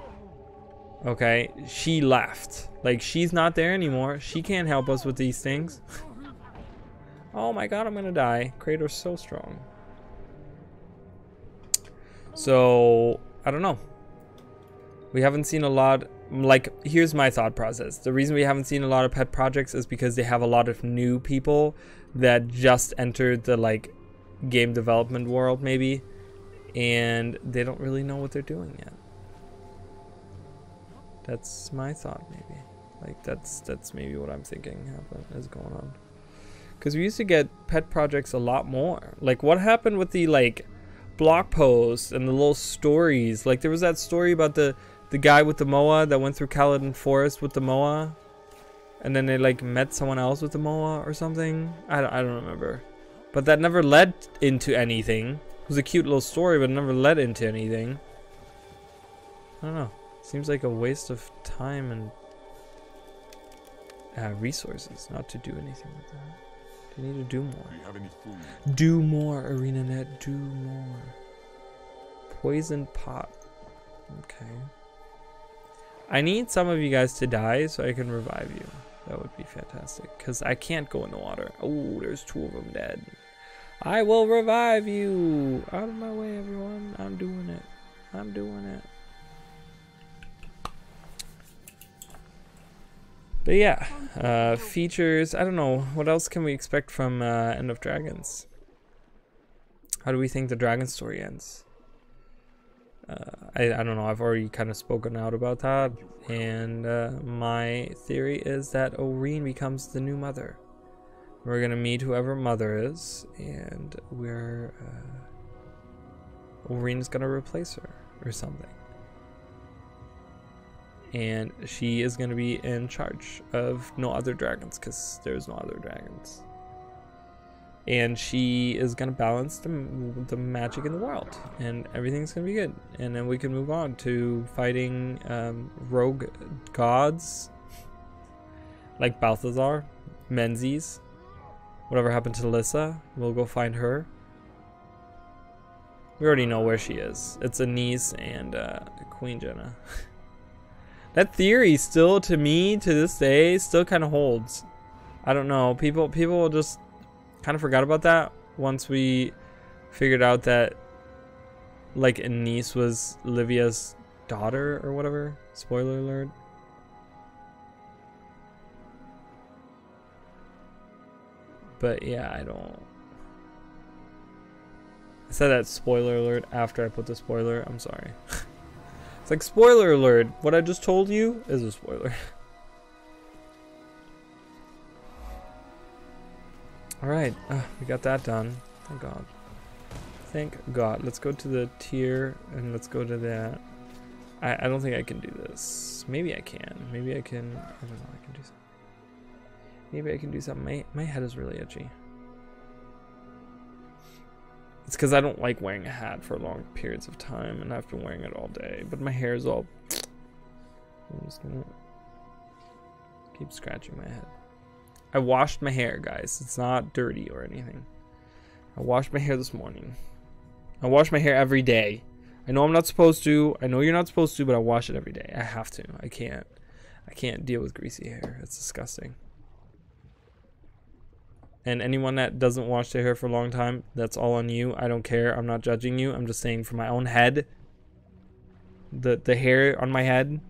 Okay, she left. Like, she's not there anymore. She can't help us with these things. Oh my god, I'm gonna die. Kratos so strong. So, I don't know. We haven't seen a lot. Like, here's my thought process. The reason we haven't seen a lot of pet projects is because they have a lot of new people that just entered the like game development world, maybe, and they don't really know what they're doing yet. That's my thought, maybe. Like, that's maybe what I'm thinking is going on. Because we used to get pet projects a lot more. Like, what happened with the like blog posts and the little stories? Like, there was that story about the guy with the Moa that went through Caledon Forest with the Moa, and then they like met someone else with the Moa or something. I don't remember, but that never led into anything. It was a cute little story, but it never led into anything. I don't know. Seems like a waste of time and resources, not to do anything with that. You need to do more. Do you have any food? Do more, ArenaNet. Do more. Poison pot. Okay. I need some of you guys to die so I can revive you. That would be fantastic. Because I can't go in the water. Oh, there's 2 of them dead. I will revive you. Out of my way, everyone. I'm doing it. I'm doing it. But yeah, features. I don't know. What else can we expect from End of Dragons? How do we think the dragon story ends? I don't know. I've already kind of spoken out about that. And my theory is that Oreen becomes the new mother. We're going to meet whoever mother is. And Oreen's going to replace her or something. And she is going to be in charge of no other dragons because there's no other dragons. And she is going to balance the magic in the world. And everything's going to be good. And then we can move on to fighting rogue gods. Like Balthazar, Menzies. Whatever happened to Lissa, we'll go find her. We already know where she is. It's Anise and Queen Jenna. That theory still, to me, to this day, still kind of holds. I don't know. People just kind of forgot about that once we figured out that, like, Anise was Livia's daughter or whatever. Spoiler alert. But yeah, I said that spoiler alert after I put the spoiler. I'm sorry. It's like, spoiler alert. What I just told you is a spoiler. Alright, we got that done. Thank God. Thank God. Let's go to the tier and let's go to that. I don't think I can do this. Maybe I can. Maybe I can. I don't know. I can do something. Maybe I can do something. My head is really itchy. It's because I don't like wearing a hat for long periods of time, and I've been wearing it all day. But my hair is all... I'm just gonna keep scratching my head. I washed my hair, guys. It's not dirty or anything. I washed my hair this morning. I wash my hair every day. I know I'm not supposed to. I know you're not supposed to, but I wash it every day. I have to. I can't deal with greasy hair. It's disgusting. And anyone that doesn't wash their hair for a long time, that's all on you. I don't care. I'm not judging you. I'm just saying for my own head, the hair on my head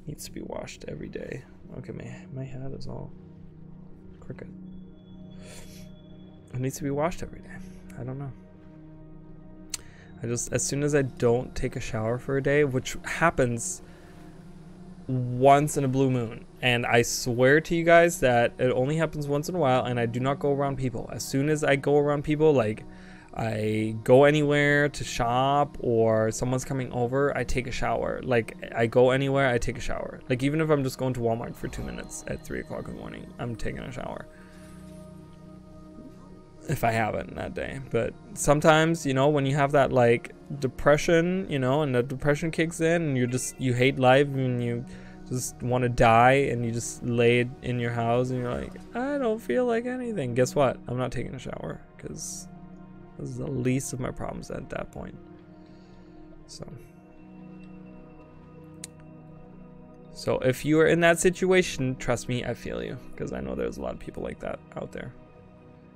needs to be washed every day. Okay, my head is all crooked. It needs to be washed every day. I don't know. As soon as I don't take a shower for a day, which happens once in a blue moon, and I swear to you guys that it only happens once in a while, and I do not go around people. As soon as I go around people, like I go anywhere to shop or someone's coming over, I take a shower. Like I go anywhere, I take a shower. Like even if I'm just going to Walmart for 2 minutes at 3 o'clock in the morning, I'm taking a shower. If I haven't that day. But sometimes, you know, when you have that like depression, you know, and the depression kicks in and you hate life and you just want to die and you just lay it in your house and you're like, I don't feel like anything. Guess what? I'm not taking a shower because this is the least of my problems at that point. So if you are in that situation, trust me, I feel you, because I know there's a lot of people like that out there.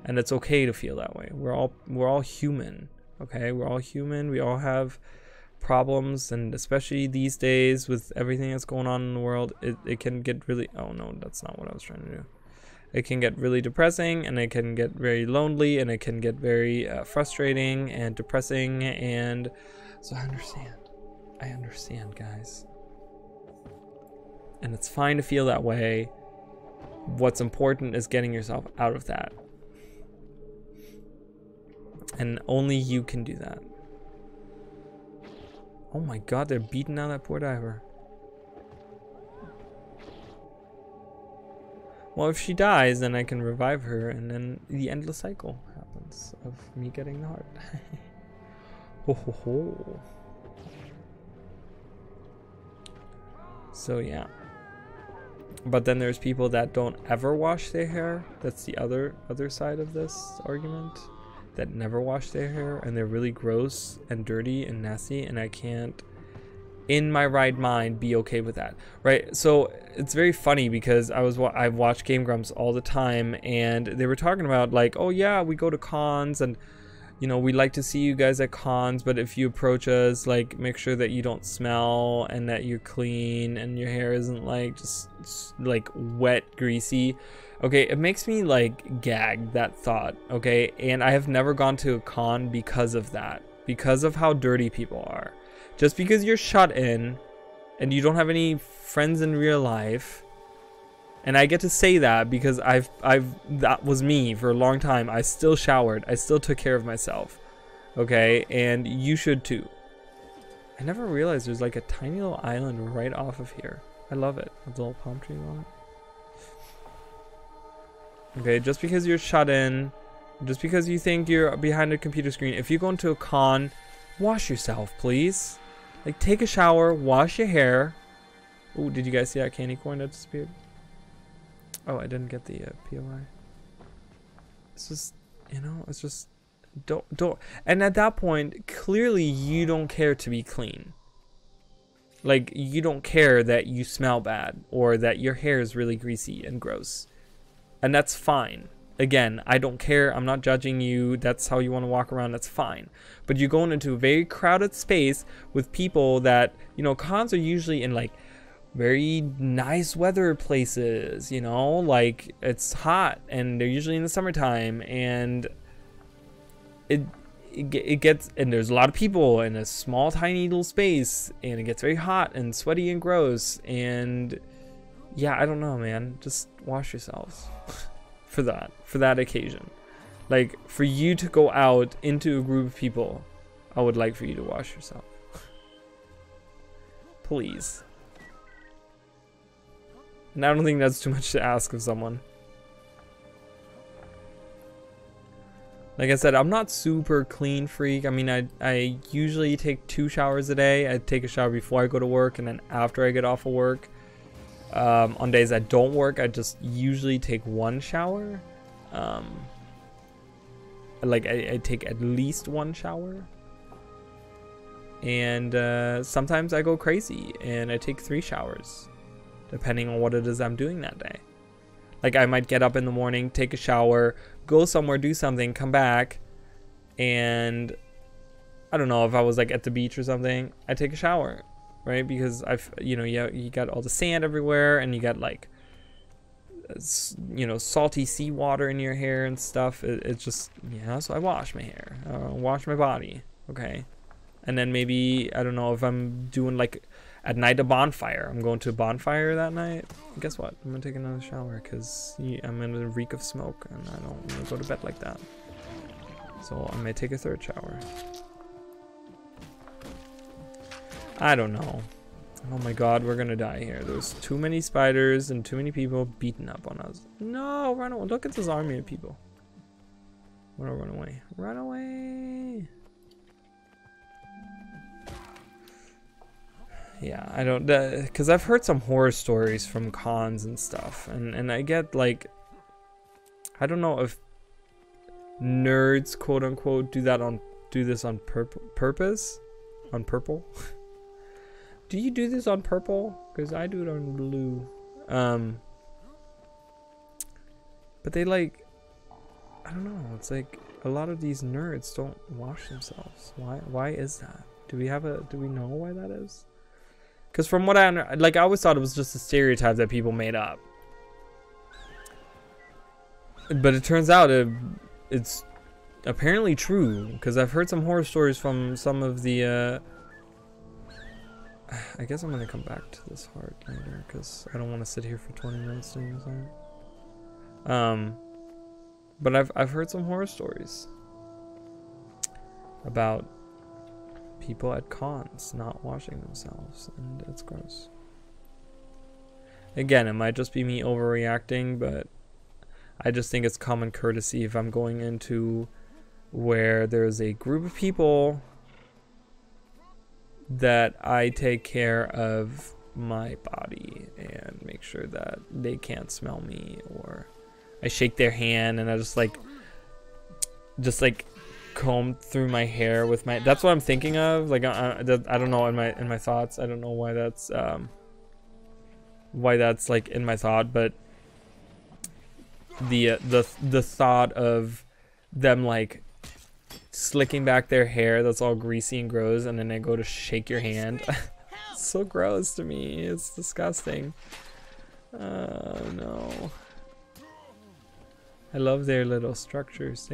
And it's okay to feel that way. We're all human, okay? We're all human. We all have problems, and especially these days with everything that's going on in the world, it can get really... Oh no, that's not what I was trying to do. It can get really depressing, and it can get very lonely, and it can get very frustrating and depressing, and so I understand, guys. And it's fine to feel that way. What's important is getting yourself out of that. And only you can do that. Oh my god, they're beating down that poor diver. Well, if she dies, then I can revive her, and then the endless cycle happens of me getting the heart. Ho ho ho. So yeah. But then there's people that don't ever wash their hair. That's the other side of this argument. That never wash their hair, and they're really gross and dirty and nasty, and I can't, in my right mind, be okay with that, right? So it's very funny because I've watched Game Grumps all the time, and they were talking about like, oh yeah, we go to cons, and you know, we like to see you guys at cons, but if you approach us, like, make sure that you don't smell and that you're clean and your hair isn't like just like wet, greasy. Okay, it makes me like gag, that thought, okay? And I have never gone to a con because of that, because of how dirty people are. Just because you're shut in and you don't have any friends in real life, and I get to say that because that was me for a long time. I still showered. I still took care of myself. Okay, and you should too. I never realized there's like a tiny little island right off of here. I love it. With the little palm tree on it. Okay, just because you're shut in, just because you think you're behind a computer screen, if you go into a con, wash yourself, please. Like, take a shower, wash your hair. Oh, did you guys see that candy corn that disappeared? Oh, I didn't get the POI. It's just, you know, it's just, don't. And at that point, clearly you don't care to be clean. Like, you don't care that you smell bad or that your hair is really greasy and gross. And that's fine. Again, I don't care. I'm not judging you. That's how you want to walk around. That's fine. But you're going into a very crowded space with people that, you know, cons are usually in like very nice weather places, you know, like it's hot and they're usually in the summertime, and it gets, and there's a lot of people in a small tiny little space, and it gets very hot and sweaty and gross, and yeah, I don't know, man, just wash yourselves for that occasion. Like, for you to go out into a group of people, I would like for you to wash yourself. Please. And I don't think that's too much to ask of someone. Like I said, I'm not super clean freak. I mean, I usually take 2 showers a day. I take a shower before I go to work and then after I get off of work. On days I don't work, I just usually take 1 shower. Like I take at least 1 shower. And sometimes I go crazy and I take 3 showers. Depending on what it is I'm doing that day. Like, I might get up in the morning, take a shower, go somewhere, do something, come back, and I don't know, if I was like at the beach or something, I take a shower, right? Because you got all the sand everywhere, and you got like, you know, salty seawater in your hair and stuff. It's just, yeah, so I wash my hair, wash my body, okay? And then maybe, I don't know, if I'm doing like at night a bonfire, I'm going to a bonfire that night, guess what, I'm gonna take another shower because I'm in a reek of smoke and I don't want to go to bed like that. So I may take a 3rd shower. I don't know. Oh my god, we're gonna die here. There's too many spiders and too many people beating up on us. No, run away. Look at this army of people. Wanna run away. Run away. Yeah, I don't, because I've heard some horror stories from cons and stuff, and I get like, I don't know if nerds, quote unquote, do this on purpose, on purple. Do you do this on purple? Because I do it on blue. But they like, I don't know. It's like a lot of these nerds don't wash themselves. Why is that? Do we know why that is? Because from what I always thought it was just a stereotype that people made up. But it turns out it's apparently true. Because I've heard some horror stories from some of the... I guess I'm going to come back to this part later. Because I don't want to sit here for 20 minutes doing this. But I've heard some horror stories about people at cons not washing themselves, and it's gross. Again, it might just be me overreacting, but I just think it's common courtesy if I'm going into where there's a group of people that I take care of my body and make sure that they can't smell me, or I shake their hand and I just like comb through my hair with my, that's what I'm thinking of. Like I don't know, in my thoughts, I don't know why that's like in my thought, but the thought of them like slicking back their hair that's all greasy and gross, and then they go to shake your hand. It's so gross to me. It's disgusting. Oh no. I love their little structures.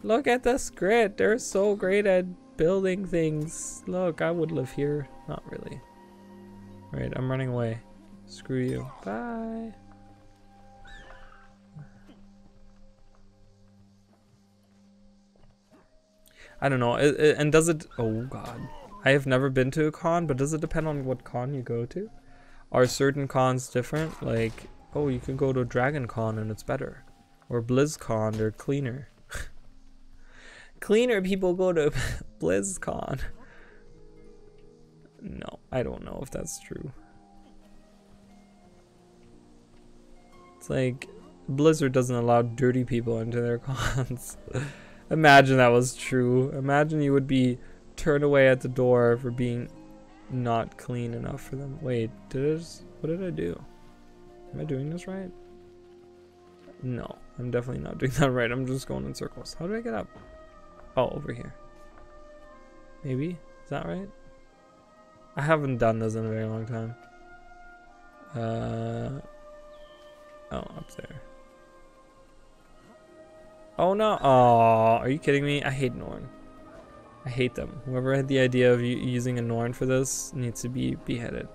Look at the Skrit. They're so great at building things. Look, I would live here. Not really. Right, I'm running away. Screw you. Bye. I don't know. And does it... Oh, God. I have never been to a con, but does it depend on what con you go to? Are certain cons different? Like, oh, you can go to Dragon Con and it's better. Or BlizzCon, they're cleaner. Cleaner people go to BlizzCon. No, I don't know if that's true. It's like, Blizzard doesn't allow dirty people into their cons. Imagine that was true. Imagine you would be turned away at the door for being not clean enough for them. Wait, what did I do? Am I doing this right? No, I'm definitely not doing that right. I'm just going in circles. How do I get up? Oh, over here. Maybe? Is that right? I haven't done this in a very long time. Oh, up there. Oh no! Aw, are you kidding me? I hate Norn. I hate them. Whoever had the idea of using a Norn for this needs to be beheaded.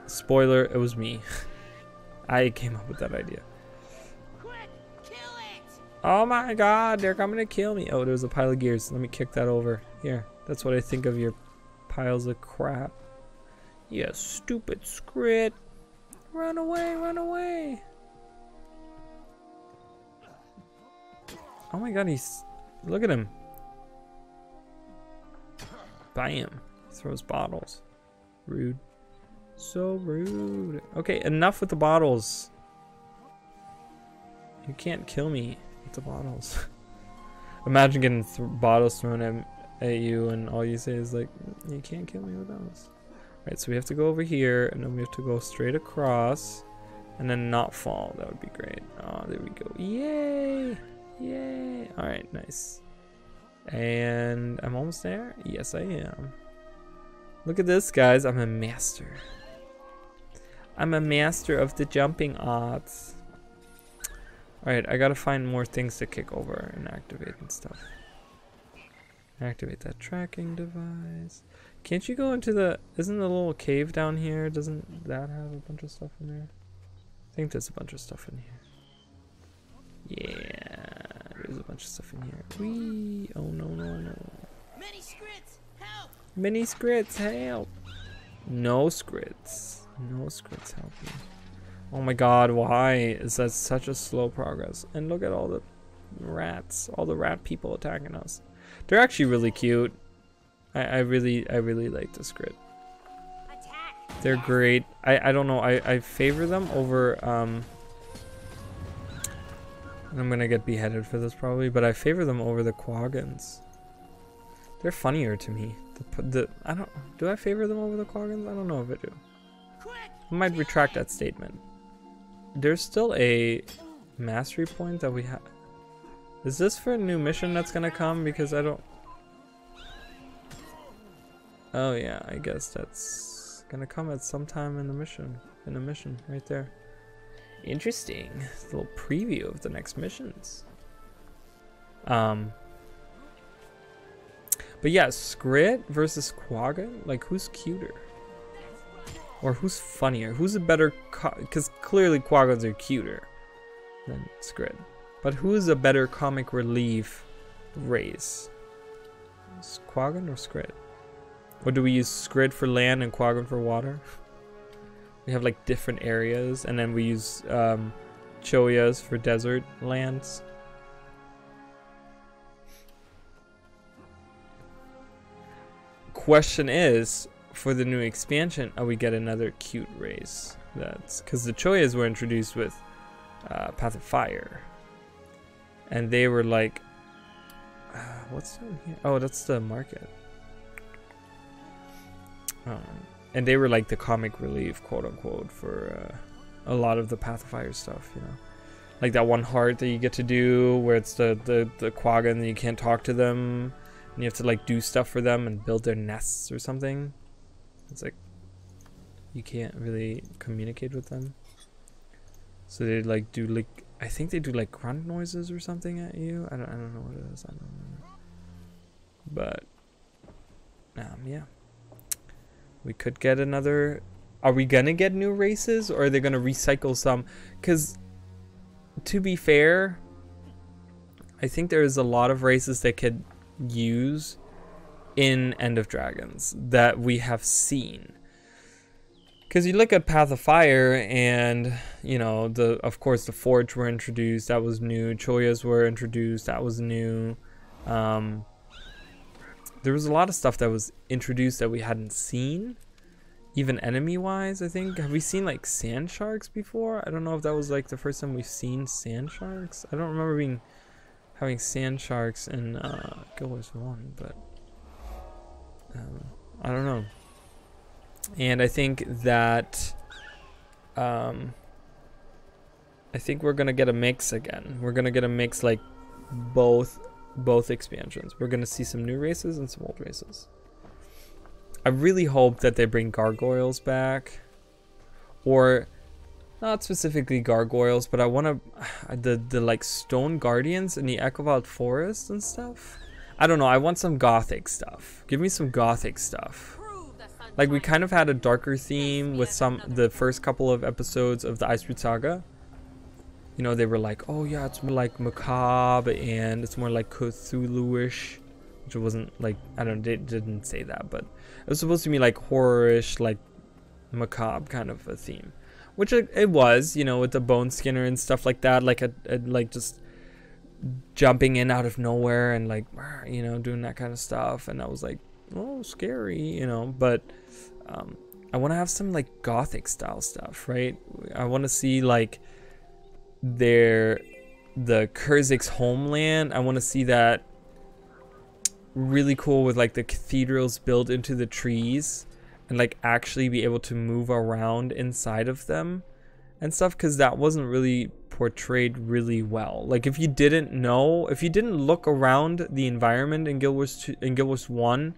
Spoiler, it was me. I came up with that idea. Quick, kill it! Oh my god, they're coming to kill me. Oh, there's a pile of gears. Let me kick that over. Here, that's what I think of your piles of crap. You stupid Skrit. Run away, run away. Oh my god, look at him. Bam. He throws bottles. Rude. So rude. Okay, enough with the bottles. You can't kill me with the bottles. Imagine getting bottles thrown at you and all you say is like, you can't kill me with those. Right, so we have to go over here and then we have to go straight across and then not fall. That would be great. Oh, there we go. Yay! Yay! Alright, nice. And I'm almost there? Yes, I am. Look at this, guys. I'm a master. I'm a master of the jumping arts. Alright, I gotta find more things to kick over and activate and stuff. Activate that tracking device. Can't you go into the... Isn't the little cave down here? Doesn't that have a bunch of stuff in there? I think there's a bunch of stuff in here. Yeah, there's a bunch of stuff in here. Whee! Oh no, no, no. Many Skrits, help! Many Skrits, help! No Skrits. No Skrits, help me. Oh my god, why is that such a slow progress? And look at all the rats, all the rat people attacking us. They're actually really cute. I really like the Skrit. Attack. They're great. I don't know, I favor them over I'm gonna get beheaded for this probably, but I favor them over the Quaggins. They're funnier to me. Do I favor them over the Quaggins? I don't know if I do. I might retract that statement. There's still a mastery point that we have. Is this for a new mission that's gonna come? Because I don't... Oh yeah, I guess that's gonna come at some time in the mission. In the mission, right there. Interesting. A little preview of the next missions. But yeah, Skrit versus Quaggin. Like, who's cuter? Or who's funnier? Who's a better... Because clearly Quaggins are cuter than Skrit. But who is a better comic relief race? Is Quaggin or Skrit? Or do we use Skrit for land and Quaggin for water? We have like different areas, and then we use Choyas for desert lands. Question is, for the new expansion, we get another cute race. That's because the Choyas were introduced with Path of Fire, and they were like, what's down here? Oh, that's the market. And they were like the comic relief, quote unquote, for a lot of the Path of Fire stuff, you know, like that one heart that you get to do where it's the quagga and you can't talk to them, and you have to like do stuff for them and build their nests or something. It's like you can't really communicate with them, so they like do like, I think they do like grunt noises or something at you. I don't know what it is. I don't remember. But yeah, we could get another. Are we gonna get new races, or are they gonna recycle some? Because to be fair, I think there is a lot of races that could use in End of Dragons that we have seen. Because you look at Path of Fire, and you know, of course the Forge were introduced, that was new. Choyas were introduced, that was new. There was a lot of stuff that was introduced that we hadn't seen, even enemy wise. I think, have we seen like sand sharks before? I don't know if that was like the first time we've seen sand sharks. I don't remember having sand sharks in Guild Wars 1, but I don't know. And I think that I think we're gonna get a mix again. We're gonna get a mix, like both expansions. We're gonna see some new races and some old races. I really hope that they bring gargoyles back, or not specifically gargoyles, but I want to the like stone guardians in the Echowild Forest and stuff. I don't know. I want some gothic stuff. Give me some gothic stuff. Like, we kind of had a darker theme with the first couple of episodes of the Iceroot Saga. You know, they were like, oh yeah, it's more like macabre and it's more like Cthulhu-ish, which wasn't like, I don't know, they didn't say that, but it was supposed to be like horror-ish, like macabre kind of a theme, which it was, you know, with the bone skinner and stuff like that, like like just jumping in out of nowhere and like, you know, doing that kind of stuff, and I was like, oh, scary, you know. But I want to have some like gothic style stuff, right? I want to see like the Kurzik's homeland. I want to see that really cool with like the cathedrals built into the trees and like actually be able to move around inside of them and stuff, because that wasn't really portrayed really well. Like, if you didn't look around the environment in Guild Wars 1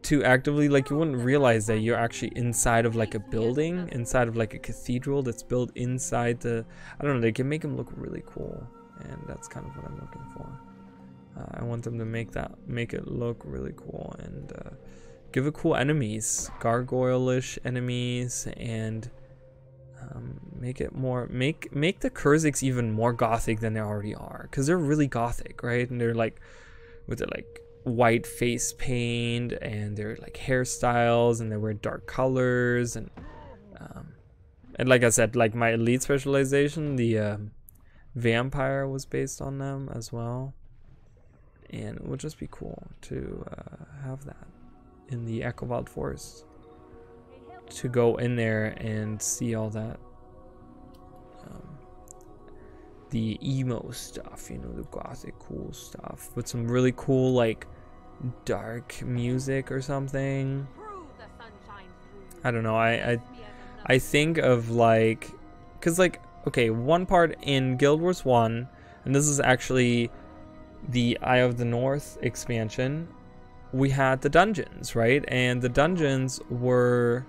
too actively, like, you wouldn't realize that you're actually inside of like a building, inside of like a cathedral that's built inside the, I don't know, they can make them look really cool, and that's kind of what I'm looking for. I want them to make it look really cool, and give it cool enemies, gargoyle-ish enemies, and make it more, make the Kurziks even more gothic than they already are, because they're really gothic, right? And they're like with their like white face paint and their like hairstyles, and they wear dark colors, and like I said, like my elite specialization, the vampire was based on them as well, and it would just be cool to have that in the Echowild Forest, to go in there and see all that the emo stuff, you know, the gothic cool stuff with some really cool like dark music or something. I don't know, I think of like, because like, okay, one part in Guild Wars 1, and this is actually the Eye of the North expansion, we had the dungeons, right? And the dungeons were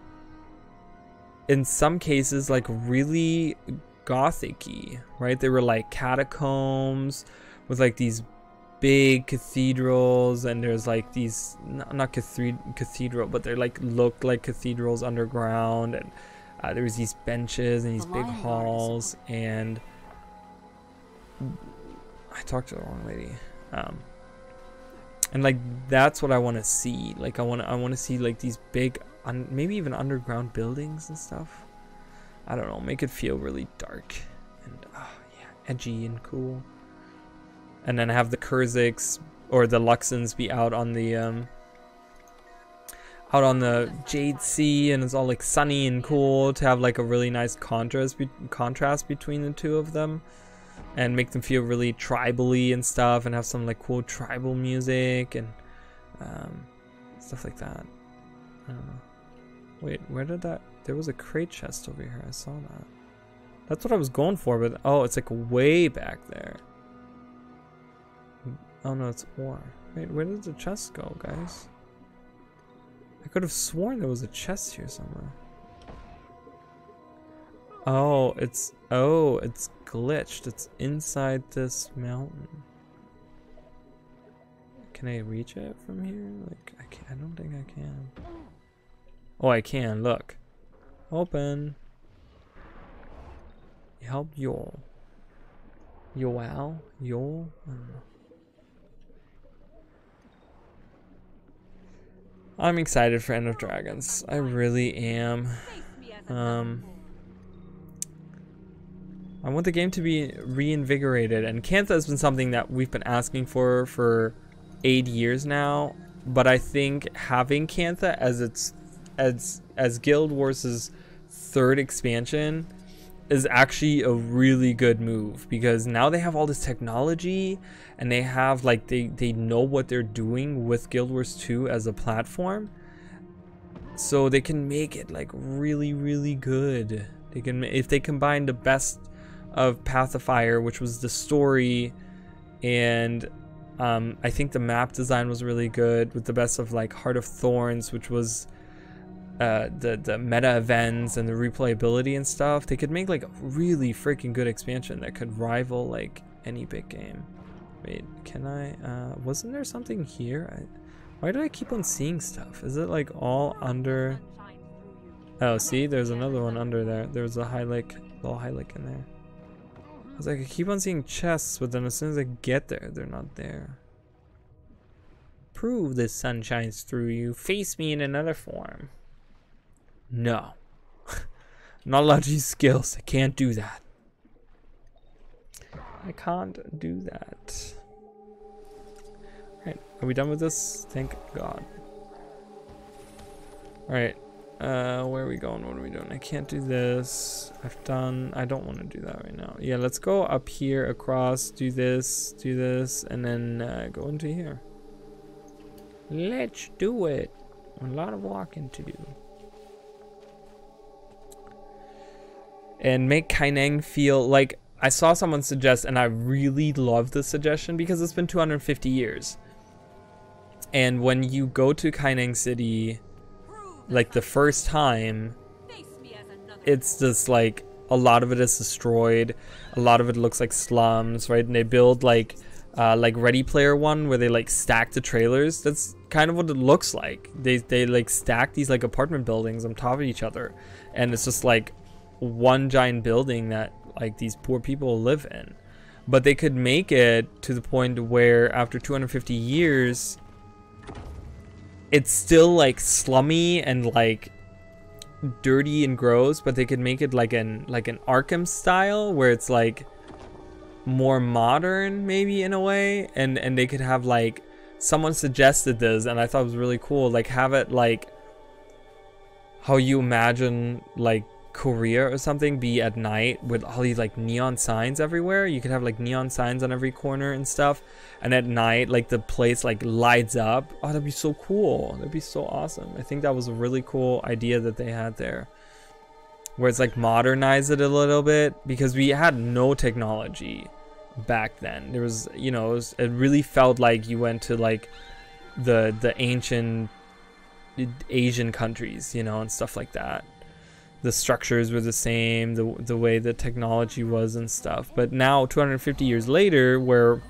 in some cases like really gothic-y, right? They were like catacombs with like these big cathedrals, and there's like these not cathedral, but they're like looked like cathedrals underground, and there was these benches and these big halls, and I talked to the wrong lady, and like that's what I want to see. Like I want to see like these big maybe even underground buildings and stuff. I don't know, make it feel really dark and yeah, edgy and cool. And then have the Kurziks or the Luxons be out on the out on the Jade Sea, and it's all like sunny and cool, to have like a really nice contrast between the two of them, and make them feel really tribally and stuff, and have some like cool tribal music and stuff like that. I don't know. Wait, where did that? There was a crate chest over here. I saw that. That's what I was going for, but oh, it's like way back there. Oh no, it's ore. Wait, where did the chest go, guys? I could have sworn there was a chest here somewhere. Oh, it's glitched. It's inside this mountain. Can I reach it from here? Like, I can't. I don't think I can. Oh, I can. Look, open. Help Joel. Joel? Joel? I don't know. I'm excited for End of Dragons. I really am. I want the game to be reinvigorated, and Cantha has been something that we've been asking for 8 years now. But I think having Cantha as Guild Wars' third expansion is actually a really good move, because now they have all this technology, and they have like they know what they're doing with Guild Wars 2 as a platform, so they can make it like really good. They can, if they combine the best of Pacifier, which was the story, and I think the map design was really good, with the best of like Heart of Thorns, which was the meta events and the replayability and stuff. They could make like a really freaking good expansion that could rival like any big game. Wait, can I wasn't there something here? Why do I keep on seeing stuff? Is it like all under? Oh, see, there's another one under there. There's a little Hylic in there. I was like, I keep on seeing chests, but then as soon as I get there, they're not there. Prove the sun shines through you. Face me in another form. No. I'm not allowed to use skills. I can't do that. I can't do that. Alright, are we done with this? Thank God. Alright, where are we going? What are we doing? I can't do this. I don't want to do that right now. Yeah, let's go up here, across, do this, and then go into here. Let's do it. A lot of walking to do. And make Kaineng feel like, I saw someone suggest, and I really love this suggestion, because it's been 250 years. And when you go to Kaineng City, like the first time, it's just like, a lot of it is destroyed. A lot of it looks like slums, right? And they build like Ready Player One, where they like stack the trailers. That's kind of what it looks like. They like stack these like apartment buildings on top of each other. And it's just like one giant building that like these poor people live in. But they could make it to the point where after 250 years, it's still like slummy and like dirty and gross, but they could make it like an Arkham style, where it's like more modern maybe in a way, and they could have like, someone suggested this and I thought it was really cool, like have it like how you imagine like Korea or something be at night, with all these like neon signs everywhere. You could have like neon signs on every corner and stuff, and at night like the place like lights up. Oh, that'd be so cool. That'd be so awesome. I think that was a really cool idea that they had there, where it's like modernize it a little bit, because we had no technology back then. There was, you know, it really felt like you went to like the ancient Asian countries, you know, and stuff like that. The structures were the same, the way the technology was and stuff. But now 250 years later, where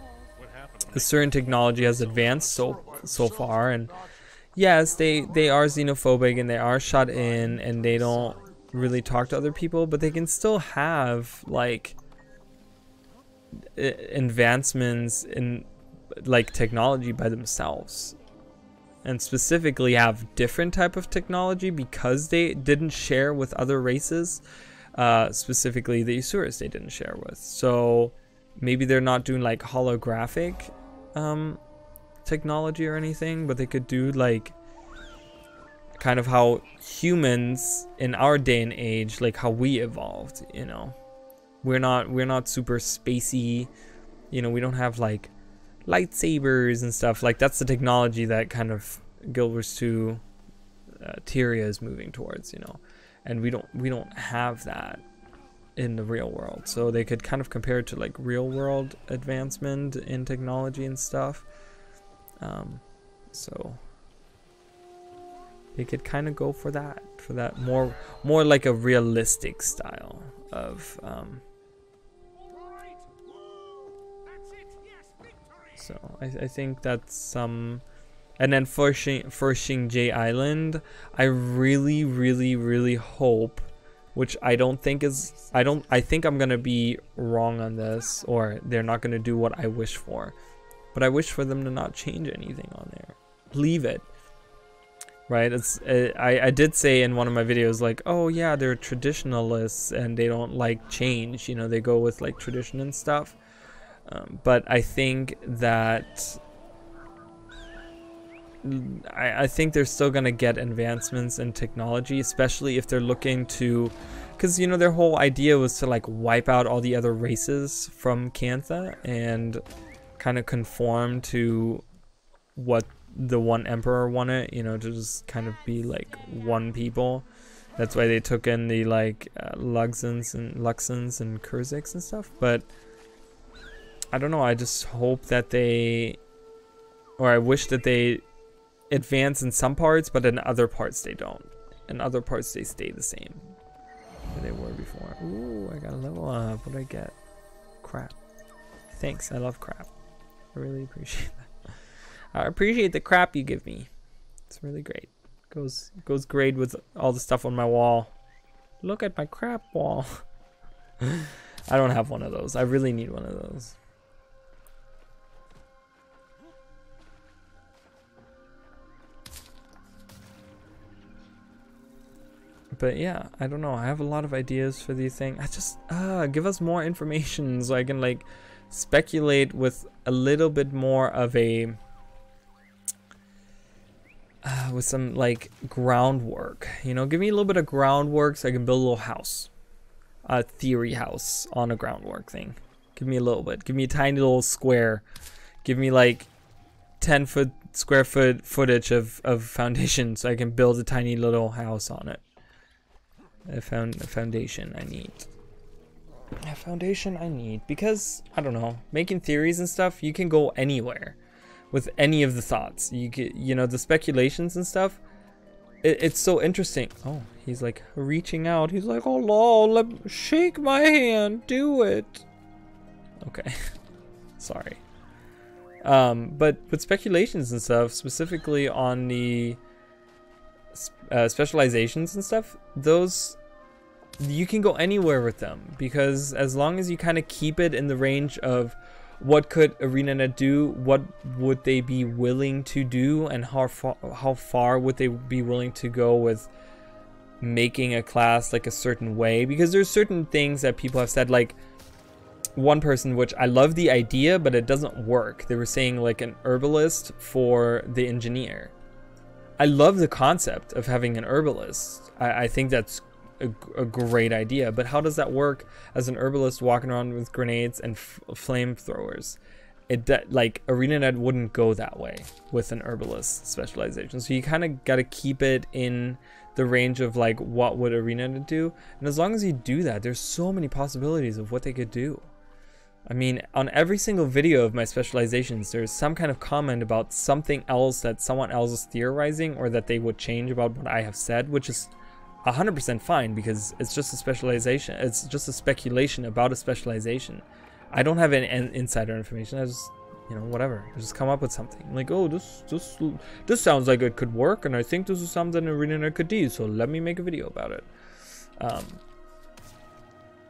a certain technology has advanced so far, and yes, they are xenophobic and they are shut in and they don't really talk to other people, but they can still have like advancements in like technology by themselves. And specifically have different type of technology because they didn't share with other races, specifically the Isuras they didn't share with. So maybe they're not doing like holographic technology or anything, but they could do like kind of how humans in our day and age, like how we evolved, you know. We're not super spacey, you know, we don't have like lightsabers and stuff. Like that's the technology that kind of Guild Wars 2 Tyria is moving towards, you know. And we don't have that in the real world. So they could kind of compare it to like real world advancement in technology and stuff. So they could kind of go for that more like a realistic style of so I think that's some. And then for Xingjie Island, I really hope, which I don't think is, I think I'm gonna be wrong on this, or they're not gonna do what I wish for, but I wish for them to not change anything on there. Leave it. Right? It's I did say in one of my videos like, oh yeah, they're traditionalists and they don't like change, you know, they go with like tradition and stuff. But I think that I think they're still gonna get advancements in technology, especially if they're looking to, because you know their whole idea was to like wipe out all the other races from Cantha and kind of conform to what the one emperor wanted, you know, to just kind of be like one people. That's why they took in the like Luxons and Kurziks and stuff. But I don't know, I just hope that they, or I wish that they advance in some parts, but in other parts they don't. In other parts they stay the same where they were before. Ooh, I got a level up. What did I get? Crap. Thanks, I love crap. I really appreciate that. I appreciate the crap you give me. It's really great. Goes great with all the stuff on my wall. Look at my crap wall. I don't have one of those. I really need one of those. But yeah, I don't know. I have a lot of ideas for these things. I just give us more information so I can like speculate with a little bit more of a with some like groundwork. You know, give me a little bit of groundwork so I can build a little house, a theory house on a groundwork thing. Give me a little bit. Give me a tiny little square. Give me like 10 square foot footage of foundation so I can build a tiny little house on it. A foundation I need. A foundation I need because I don't know, making theories and stuff, you can go anywhere with any of the thoughts. You get, you know, the speculations and stuff. It's so interesting. Oh, he's like reaching out. He's like, oh lol, shake my hand, do it. Okay, sorry. But with speculations and stuff, specifically on the specializations and stuff, those you can go anywhere with them, because as long as you kind of keep it in the range of what could ArenaNet do, what would they be willing to do, and how far would they be willing to go with making a class like a certain way, because there's certain things that people have said, like one person, which I love the idea but it doesn't work. They were saying like an herbalist for the engineer. I love the concept of having an herbalist. I think that's a great idea, but how does that work as an herbalist walking around with grenades and flamethrowers? Like ArenaNet wouldn't go that way with an herbalist specialization. So you kind of got to keep it in the range of like what would ArenaNet do, and as long as you do that, there's so many possibilities of what they could do. I mean, on every single video of my specializations, there's some kind of comment about something else that someone else is theorizing or that they would change about what I have said, which is 100% fine because it's just a specialization. It's just a speculation about a specialization. I don't have any insider information. I just, you know, whatever. I just come up with something. I'm like, oh, this sounds like it could work, and I think this is something ArenaNet could do, so let me make a video about it.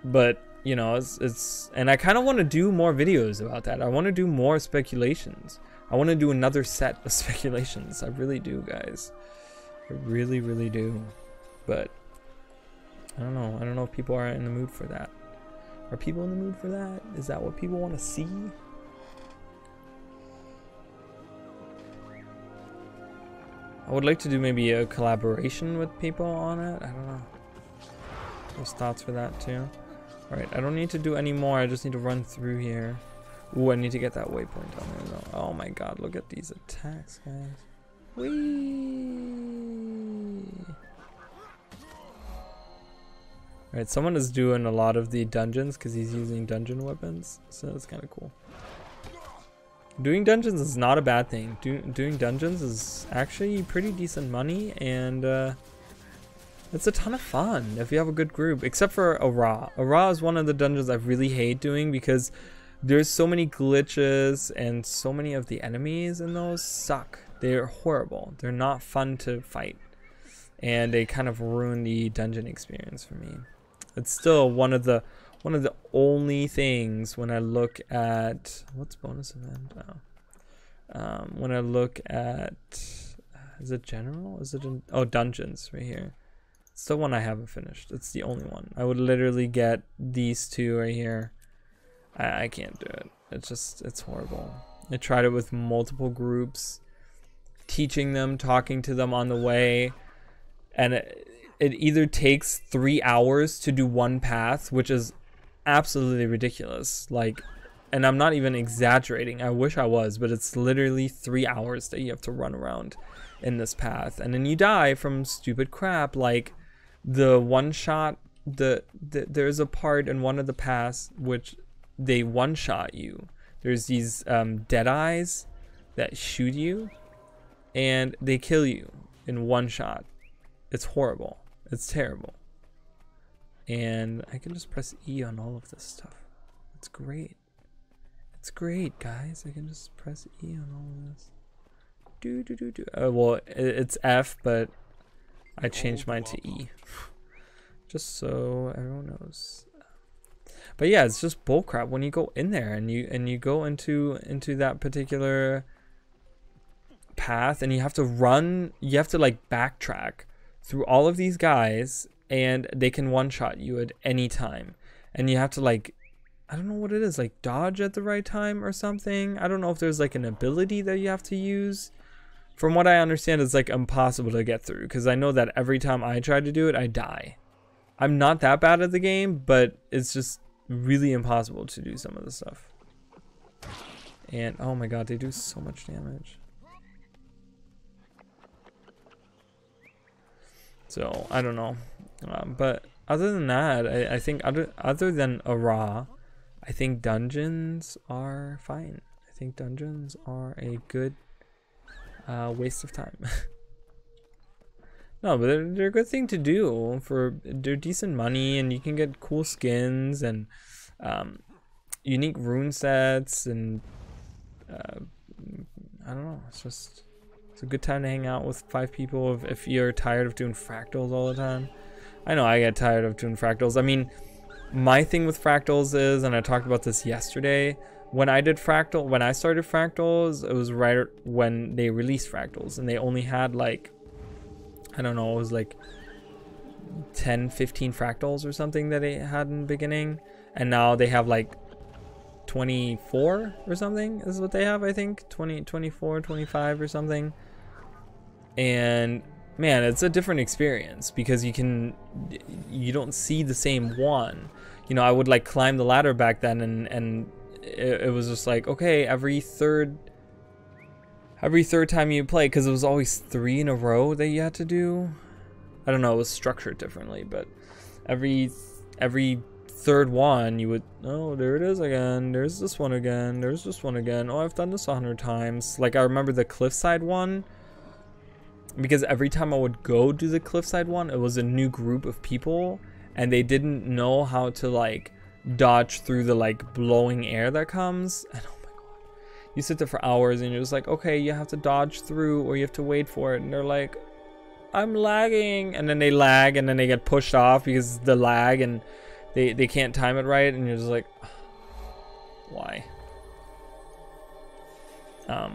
But you know, it's and I kind of want to do more videos about that. I want to do more speculations. I want to do another set of speculations. I really do, guys. I really do. But I don't know. I don't know if people are in the mood for that. Are people in the mood for that? Is that what people want to see? would like to do maybe a collaboration with people on it. I don't know. There's thoughts for that too. Alright, I don't need to do any more. I just need to run through here. Ooh, I need to get that waypoint on there though. Oh my god, look at these attacks, guys. Whee! Alright, someone is doing a lot of the dungeons because he's using dungeon weapons. So that's kind of cool. Doing dungeons is not a bad thing. Doing dungeons is actually pretty decent money, and it's a ton of fun if you have a good group. Except for Ara. Ara is one of the dungeons I really hate doing because there's so many glitches and so many of the enemies in those suck. They're horrible. They're not fun to fight, and they kind of ruin the dungeon experience for me. It's still one of the only things when I look at what's bonus event. When I look at is it general? Is it oh, dungeons right here? It's the one I haven't finished. It's the only one. I would literally get these two right here. I can't do it. It's horrible. I tried it with multiple groups, teaching them, talking to them on the way, and it either takes 3 hours to do one path, which is absolutely ridiculous. Like, and I'm not even exaggerating. I wish I was, but it's literally 3 hours that you have to run around in this path, and then you die from stupid crap like the one shot. There's a part in one of the paths which they one shot you. There's these dead eyes that shoot you, and they kill you in one shot. It's horrible. It's terrible. And I can just press E on all of this stuff. It's great. It's great, guys. I can just press E on all of this. Well, it's F, but I changed mine to E. Just so everyone knows. But yeah, it's just bullcrap when you go in there and you go into that particular path, and you have to run. You have to like backtrack through all of these guys, and they can one-shot you at any time, and you have to like, I don't know what it is, like dodge at the right time or something. I don't know if there's like an ability that you have to use. From what I understand, it's like impossible to get through, because I know that every time I try to do it, I die. I'm not that bad at the game, but it's just really impossible to do some of the stuff. And oh my god, they do so much damage. So I don't know, but other than that, I think other than Ara, I think dungeons are fine. I think dungeons are a good waste of time. No, but they're a good thing to do. They're decent money, and you can get cool skins and unique rune sets, and I don't know. It's a good time to hang out with 5 people if you're tired of doing fractals all the time. I know I get tired of doing fractals. I mean, my thing with fractals is, and I talked about this yesterday, when I started fractals, it was right when they released fractals, and they only had like, I don't know, it was like 10, 15 fractals or something that they had in the beginning, and now they have like 24 or something is what they have, I think. 24, 25 or something. And man, it's a different experience because you don't see the same one. You know, I would like climb the ladder back then, and it was just like, okay, every third time you play, because it was always 3 in a row that you had to do. I don't know, it was structured differently, but every third one you would, oh, there it is again, there's this one again, there's this one again, oh, I've done this 100 times. Like, I remember the cliffside one, because every time I would go do the cliffside one, it was a new group of people, and they didn't know how to like dodge through the like blowing air that comes. And oh my god, you sit there for hours and you're just like, okay, you have to dodge through or you have to wait for it, and they're like, I'm lagging, and then they lag, and then they get pushed off because the lag, and they can't time it right, and you're just like, why? A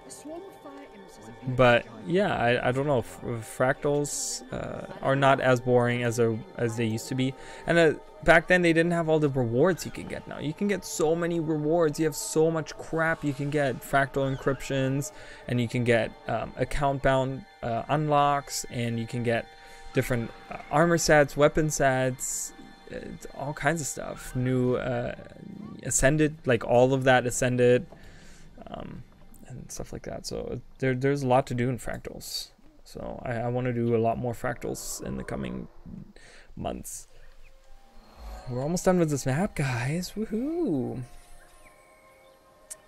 swarm of fire imps is But yeah, I don't know. Fractals are not as boring as they used to be. And back then they didn't have all the rewards you can get now. You can get so many rewards. You have so much crap you can get. Fractal encryptions, and you can get account bound unlocks, and you can get different armor sets, weapon sets, all kinds of stuff. New ascended, like all of that ascended. And stuff like that. So there's a lot to do in fractals. So I want to do a lot more fractals in the coming months. We're almost done with this map, guys. Woohoo!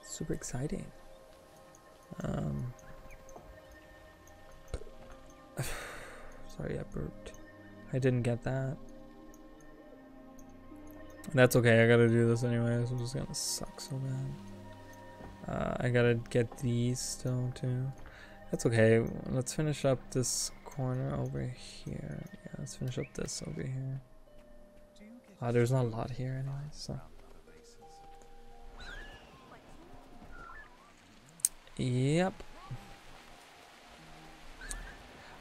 Super exciting. Sorry, I burped. I didn't get that. That's okay. I gotta do this anyways. I'm just gonna suck so bad. I gotta get these still too. That's okay. Let's finish up this corner over here. Yeah, let's finish up this over here. There's not a lot here anyway, so. Yep.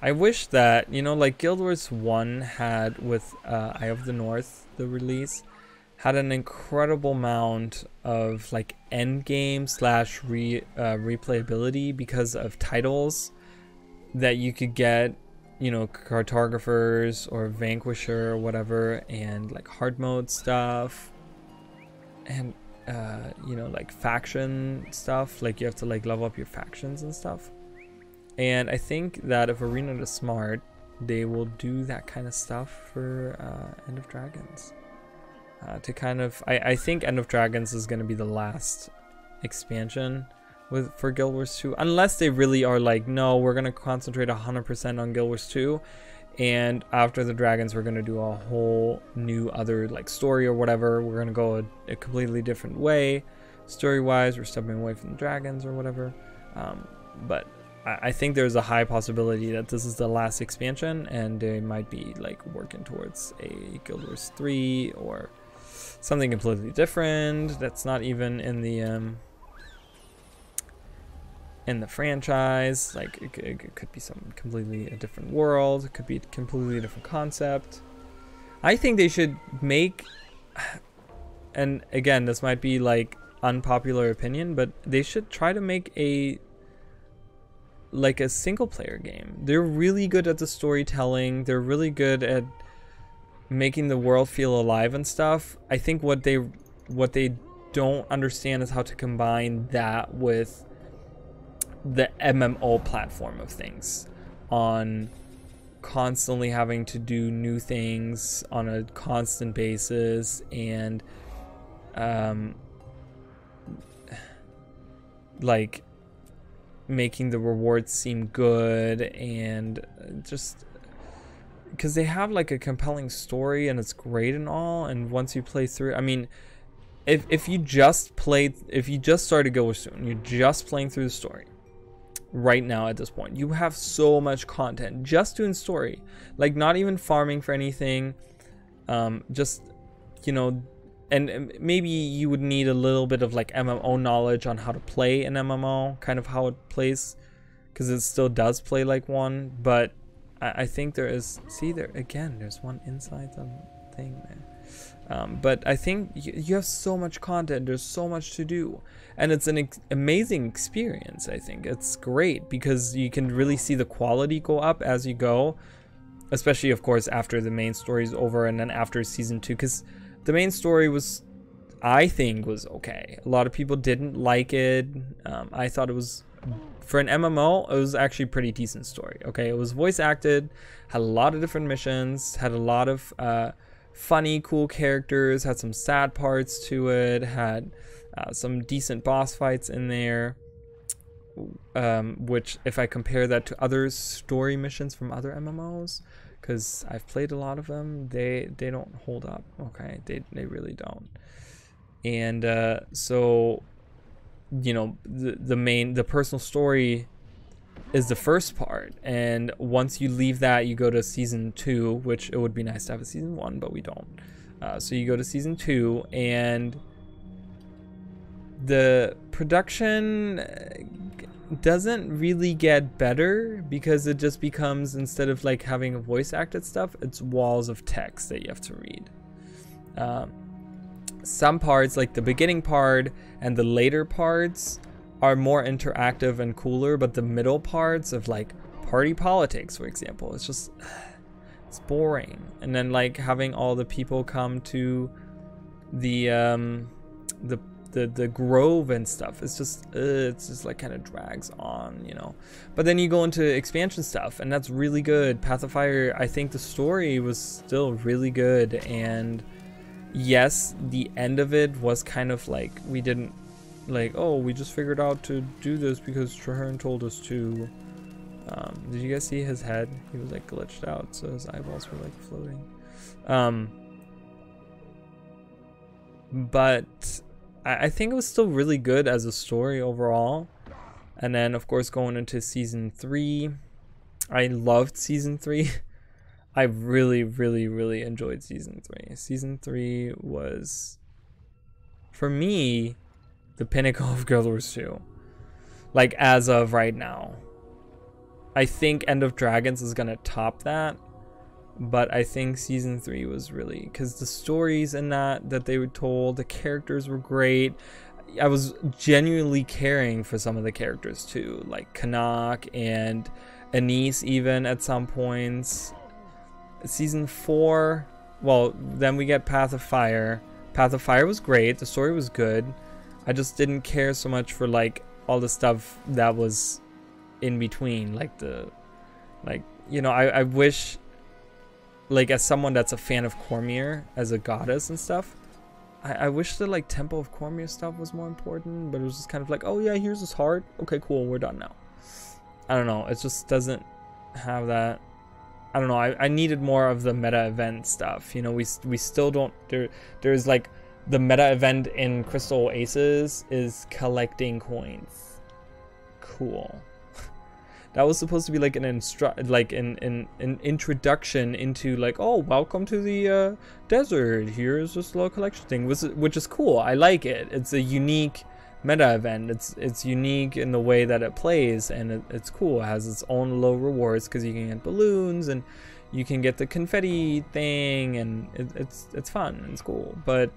I wish that, you know, like Guild Wars 1 had with Eye of the North, the release, had an incredible amount of like end game slash replayability because of titles that you could get, you know, cartographers or vanquisher or whatever, and like hard mode stuff, and you know, like faction stuff, like you have to like level up your factions and stuff. And I think that if Arena is smart, they will do that kind of stuff for End of Dragons. To kind of, I think End of Dragons is going to be the last expansion for Guild Wars 2, unless they really are like, no, we're going to concentrate 100% on Guild Wars 2, and after the Dragons we're going to do a whole new other like story or whatever. We're going to go a completely different way story wise. We're stepping away from the Dragons or whatever, but I think there's a high possibility that this is the last expansion, and they might be like working towards a Guild Wars 3 or something completely different that's not even in the franchise. Like it could be some completely a different world. It could be a completely different concept. I think they should make, and again, this might be like unpopular opinion, but they should try to make a single player game. They're really good at the storytelling. They're really good at making the world feel alive and stuff. I think what they don't understand is how to combine that with the MMO platform of things, on constantly having to do new things on a constant basis, and like making the rewards seem good, and just because they have like a compelling story and it's great and all, and once you play through, I mean, if you just started Guild Wars 2 and you're just playing through the story right now at this point, you have so much content just doing story, like not even farming for anything, just, you know, and maybe you would need a little bit of like MMO knowledge on how to play an MMO, kind of how it plays, because it still does play like one, but I think there is, see there again, there's one inside the thing there. But I think you have so much content, there's so much to do, and it's an amazing experience. I think it's great because you can really see the quality go up as you go, especially of course after the main story is over, and then after season 2, because the main story was, I think, was okay. A lot of people didn't like it. I thought it was, for an MMO, it was actually a pretty decent story. Okay, it was voice acted, had a lot of different missions, had a lot of funny, cool characters, had some sad parts to it, had some decent boss fights in there, which if I compare that to other story missions from other MMOs, because I've played a lot of them, they don't hold up. Okay, they really don't. And so, you know, the personal story is the first part, and once you leave that, you go to season 2, which it would be nice to have a season 1, but we don't. So you go to season 2, and the production doesn't really get better because it just becomes, instead of like having voice acted stuff, it's walls of text that you have to read. Some parts, like the beginning part and the later parts, are more interactive and cooler, but the middle parts of like party politics, for example, it's just it's boring. And then like having all the people come to the grove and stuff, it's just like kind of drags on, you know. But then you go into expansion stuff, and that's really good. Pacifier, I think the story was still really good, and yes, the end of it was kind of like, we didn't like, oh, we just figured out to do this because Traherne told us to. Did you guys see his head? He was like glitched out, so his eyeballs were like floating. But I think it was still really good as a story overall. And then of course going into season 3, I loved season 3. I really enjoyed season 3. Season 3 was, for me, the pinnacle of Guild Wars 2. Like, as of right now. I think End of Dragons is gonna top that. But I think season 3 was really, because the stories in that they were told, the characters were great. I was genuinely caring for some of the characters too, like Canuck and Anise even at some points. Season 4, well, then we get Path of Fire. Path of Fire was great, the story was good. I just didn't care so much for like all the stuff that was in between, like you know, I wish, like, as someone that's a fan of Cormier as a goddess and stuff, I wish the like Temple of Cormier stuff was more important, but it was just kind of like, oh yeah, here's his heart, okay cool, we're done now. I don't know, it just doesn't have that. I don't know, I needed more of the meta event stuff, you know. We still don't, there's like the meta event in Crystal Oasis is collecting coins. Cool. That was supposed to be like an introduction into like, oh, welcome to the desert. Here's this little collection thing, which is cool. I like it. It's a unique meta event. It's unique in the way that it plays, and it's cool. It has its own low rewards because you can get balloons and you can get the confetti thing, and it's fun. It's cool. But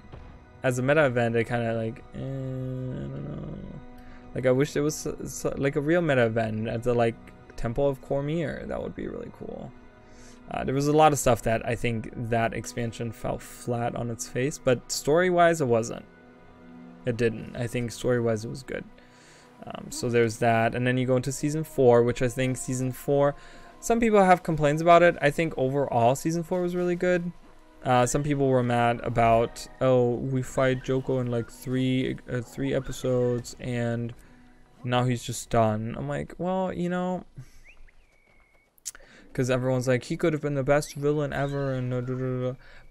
as a meta event, it kind of like, I don't know. Like, I wish there was like a real meta event at the like Temple of Cormier. That would be really cool. There was a lot of stuff that I think that expansion fell flat on its face, but story-wise it wasn't. It didn't. I think story-wise it was good. So there's that, and then you go into season 4, which I think season 4, some people have complaints about it. I think overall season 4 was really good. Some people were mad about, oh, we fight Joko in like three episodes and now he's just done. I'm like, well, you know, because everyone's like, he could have been the best villain ever, and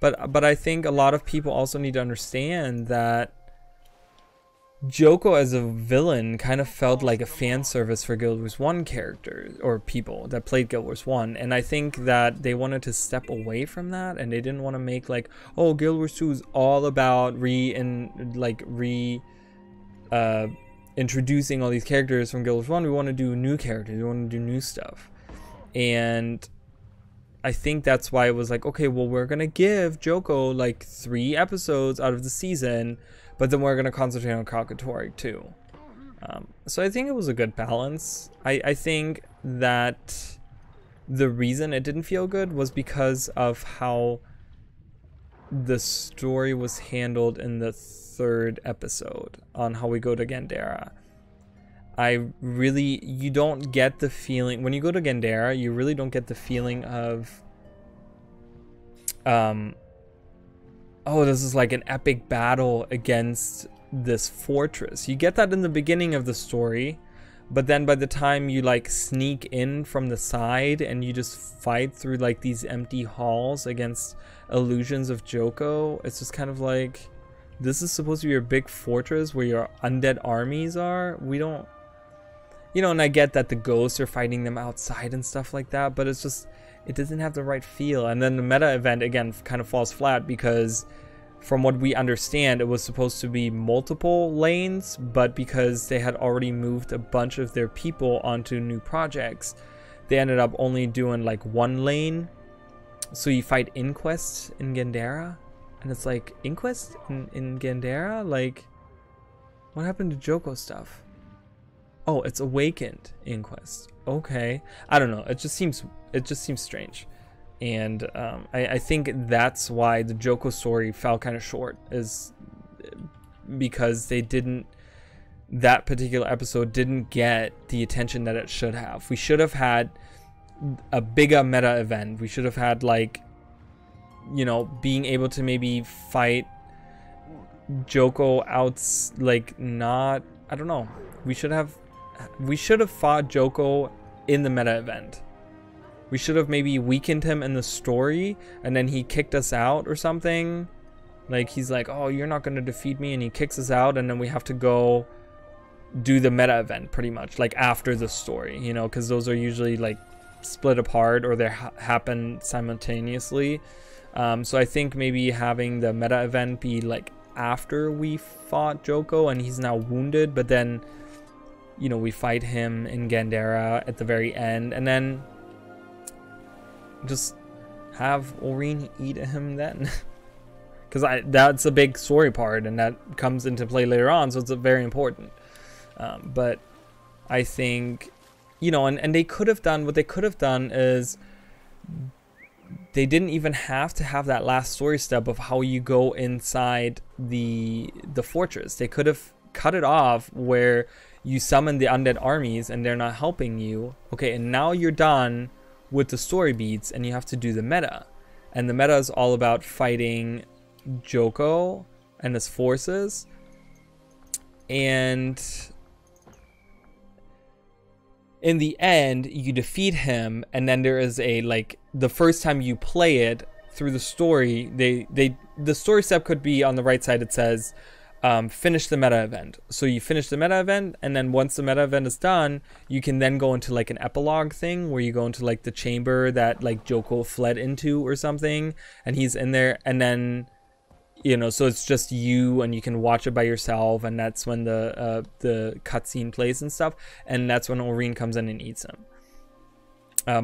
but I think a lot of people also need to understand that Joko as a villain kind of felt like a fan service for Guild Wars 1 characters or people that played Guild Wars 1, and I think that they wanted to step away from that, and they didn't want to make like, oh, Guild Wars 2 is all about introducing all these characters from Guild Wars 1. We want to do new characters, we want to do new stuff, and I think that's why it was like, okay, well, we're gonna give Joko like 3 episodes out of the season, but then we're going to concentrate on Kalkatori too. So I think it was a good balance. I think that the reason it didn't feel good was because of how the story was handled in the 3rd episode on how we go to Gandera. You don't get the feeling, when you go to Gandera, you really don't get the feeling of, oh, this is like an epic battle against this fortress. You get that in the beginning of the story, but then by the time you like sneak in from the side and you just fight through like these empty halls against illusions of Joko, it's just kind of like, this is supposed to be your big fortress where your undead armies are. We don't, you know, and I get that the ghosts are fighting them outside and stuff like that, but it's just, it doesn't have the right feel. And then the meta event again kind of falls flat because from what we understand, it was supposed to be multiple lanes, but because they had already moved a bunch of their people onto new projects, they ended up only doing like one lane. So you fight Inquest in Gandera, and it's like, Inquest in Gandera? Like, what happened to Joko stuff? Oh, it's Awakened Inquest. Okay, I don't know. It just seems strange, and I think that's why the Joko story fell kind of short, is because that particular episode didn't get the attention that it should have. We should have had a bigger meta event. We should have had, like, you know, being able to maybe fight Joko out, like, not, I don't know. We should have fought Joko in the meta event. We should have maybe weakened him in the story, and then he kicked us out or something. Like, he's like, oh, you're not going to defeat me, and he kicks us out, and then we have to go do the meta event pretty much, like, after the story, you know, because those are usually, like, split apart, or they happen simultaneously. So I think maybe having the meta event be, like, after we fought Joko, and he's now wounded, but then, you know, we fight him in Gandera at the very end, and then just have Oreen eat him then. Because that's a big story part, and that comes into play later on, so it's very important. But I think, you know, and they could have done, what they could have done is, they didn't even have to have that last story step of how you go inside the fortress. They could have cut it off where you summon the undead armies and they're not helping you. Okay, and now you're done with the story beats and you have to do the meta. And the meta is all about fighting Joko and his forces. And in the end, you defeat him, and then there is a, like, the first time you play it through the story, the story step could be on the right side. It says, finish the meta event. So you finish the meta event, and then once the meta event is done, you can then go into, like, an epilogue thing where you go into, like, the chamber that, like, Joko fled into or something, and he's in there, and then, you know, so it's just you, and you can watch it by yourself, and that's when the cutscene plays and stuff, and that's when Oreen comes in and eats him.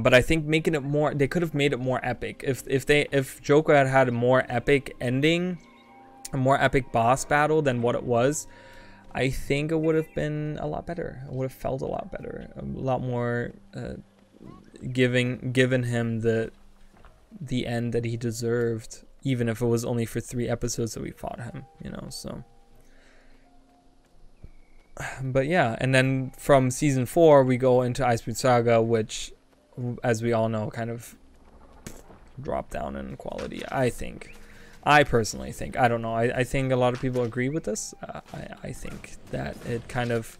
But I think making it more, they could have made it more epic. If Joko had had a more epic ending, a more epic boss battle than what it was, I think it would have been a lot better. It would have felt a lot better, a lot more given him the end that he deserved. Even if it was only for 3 episodes that we fought him, you know, so. But yeah, and then from season 4, we go into Icebreath Saga, which, as we all know, kind of dropped down in quality, I think. I personally think. I don't know. I think a lot of people agree with this. I think that it kind of,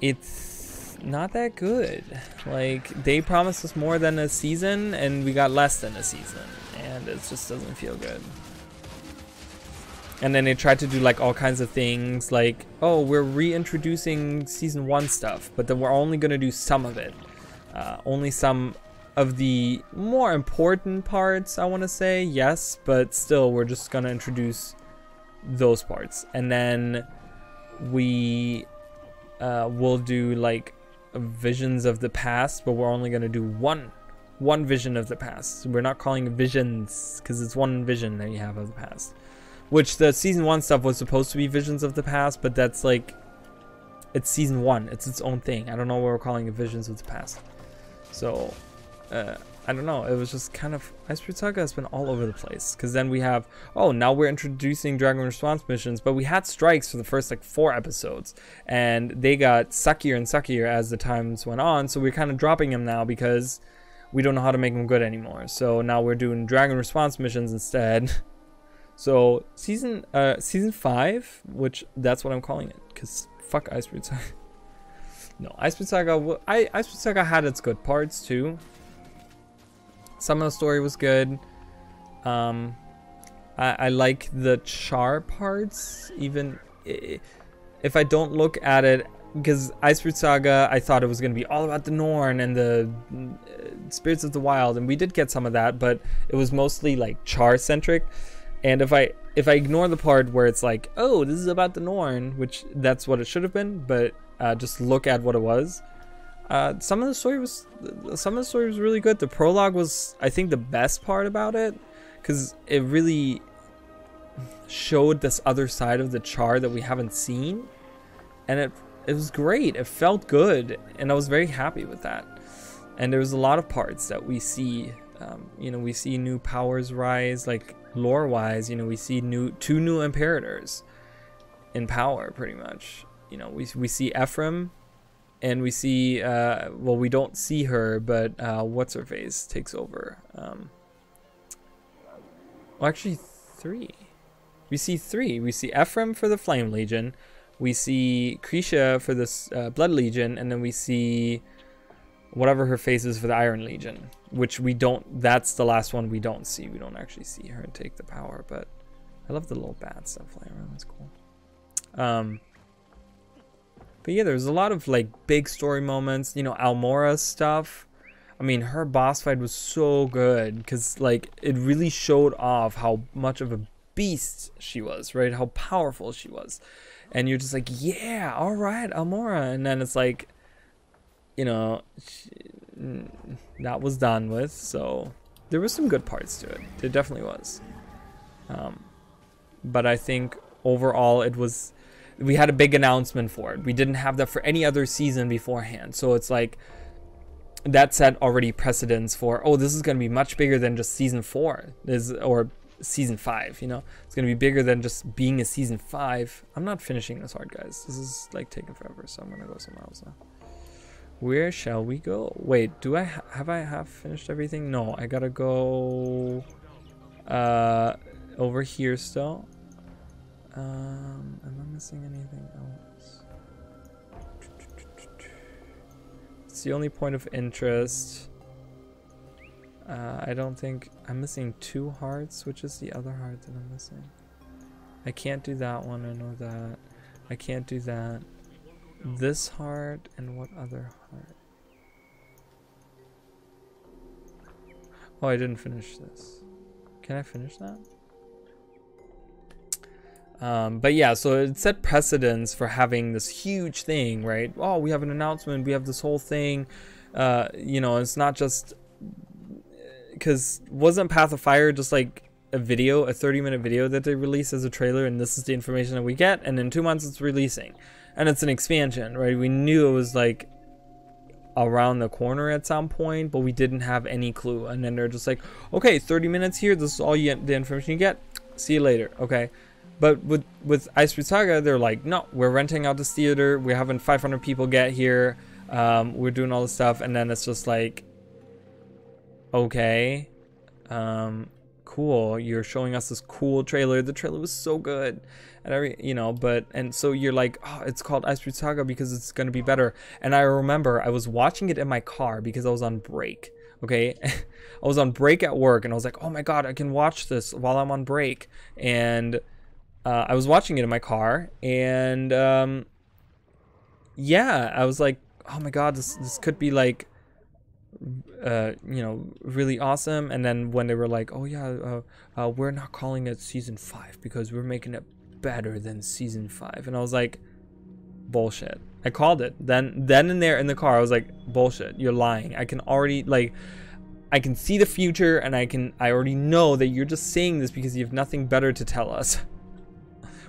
it's not that good. Like, they promised us more than a season, and we got less than a season. And it just doesn't feel good. And then they tried to do, like, all kinds of things, like, oh, we're reintroducing season 1 stuff, but then we're only going to do some of it. Only some of the more important parts, I want to say, yes, but still, we're just going to introduce those parts. And then we will do, like, visions of the past, but we're only going to do one vision of the past. We're not calling it visions because it's one vision that you have of the past, which the season 1 stuff was supposed to be visions of the past, but that's, like, it's season 1, it's its own thing. I don't know what we're calling it visions of the past. So I don't know, it was just kind of, Icebreath Saga has been all over the place, because then we have, oh, now we're introducing Dragon Response missions, but we had strikes for the first, like, 4 episodes, and they got suckier and suckier as the times went on, so we're kind of dropping them now because we don't know how to make them good anymore. So now we're doing Dragon Response missions instead. So season 5, which that's what I'm calling it, because fuck Icebreath Saga. No, Icebreath Saga, Icebreath Saga had its good parts too. Some of the story was good. I like the char parts, even if I don't look at it, because Icebreath Saga, I thought it was going to be all about the Norn and the spirits of the wild, and we did get some of that, but it was mostly, like, char centric. And if I ignore the part where it's like, oh, this is about the Norn, which that's what it should have been, but just look at what it was. Some of the story was really good. The prologue was, I think, the best part about it, because it really showed this other side of the Char that we haven't seen, and it was great. It felt good, and I was very happy with that. And there was a lot of parts that we see. You know, we see new powers rise, like lore-wise. You know, we see two new Imperators in power, pretty much. You know, we see Ephraim, and we see well, we don't see her, but what's her face takes over. Well, actually, three. We see three. We see Ephraim for the Flame Legion, we see Krisha for this Blood Legion, and then we see whatever her face is for the Iron Legion, which we don't, that's the last one we don't see. We don't actually see her take the power, but I love the little bats that fly around. That's cool. But yeah, there's a lot of like big story moments, you know, Almora's stuff. I mean, her boss fight was so good because like it really showed off how much of a beast she was, right? How powerful she was. And you're just like, yeah, all right, Almora. And then it's like, you know, that was done with. So there was some good parts to it. There definitely was. But I think overall it was, we had a big announcement for it. We didn't have that for any other season beforehand. So it's like, that set already precedence for, oh, this is going to be much bigger than just season 4 or season 5, you know. It's going to be bigger than just being a season 5. I'm not finishing this hard, guys. This is like taking forever, so I'm going to go somewhere else now. Where shall we go? Wait, do I have finished everything? No, I gotta go over here still. Am I missing anything else? It's the only point of interest. I don't think I'm missing 2 hearts. Which is the other heart that I'm missing? I can't do that one. I know that. I can't do that. This heart and what other heart? Oh, I didn't finish this. Can I finish that? But yeah, so it set precedence for having this huge thing, right? Oh, we have an announcement. We have this whole thing. You know, it's not just because wasn't Path of Fire just like a video, a 30-minute video that they released as a trailer, and this is the information that we get, and in 2 months it's releasing. And it's an expansion, right? We knew it was like around the corner at some point, but we didn't have any clue. And then they're just like, okay, 30 minutes here. This is all you get, the information you get. See you later. Okay. But with Iceberg Saga, they're like, no, we're renting out this theater. We're having 500 people get here. We're doing all this stuff. And then it's just like, okay, cool. You're showing us this cool trailer. The trailer was so good. And you know, and so you're like, oh, it's called Iceberg Saga because it's going to be better. And I remember I was watching it in my car because I was on break. Okay. I was on break at work and I was like, oh my God, I can watch this while I'm on break. And I was watching it in my car and yeah, I was like, oh my God, this could be like, you know, really awesome. And then when they were like, oh yeah, we're not calling it season 5 because we're making it better than season 5, and I was like, bullshit. I called it then and there in the car. I was like, bullshit, you're lying. I can already, like, I can see the future, and I already know that you're just saying this because you have nothing better to tell us.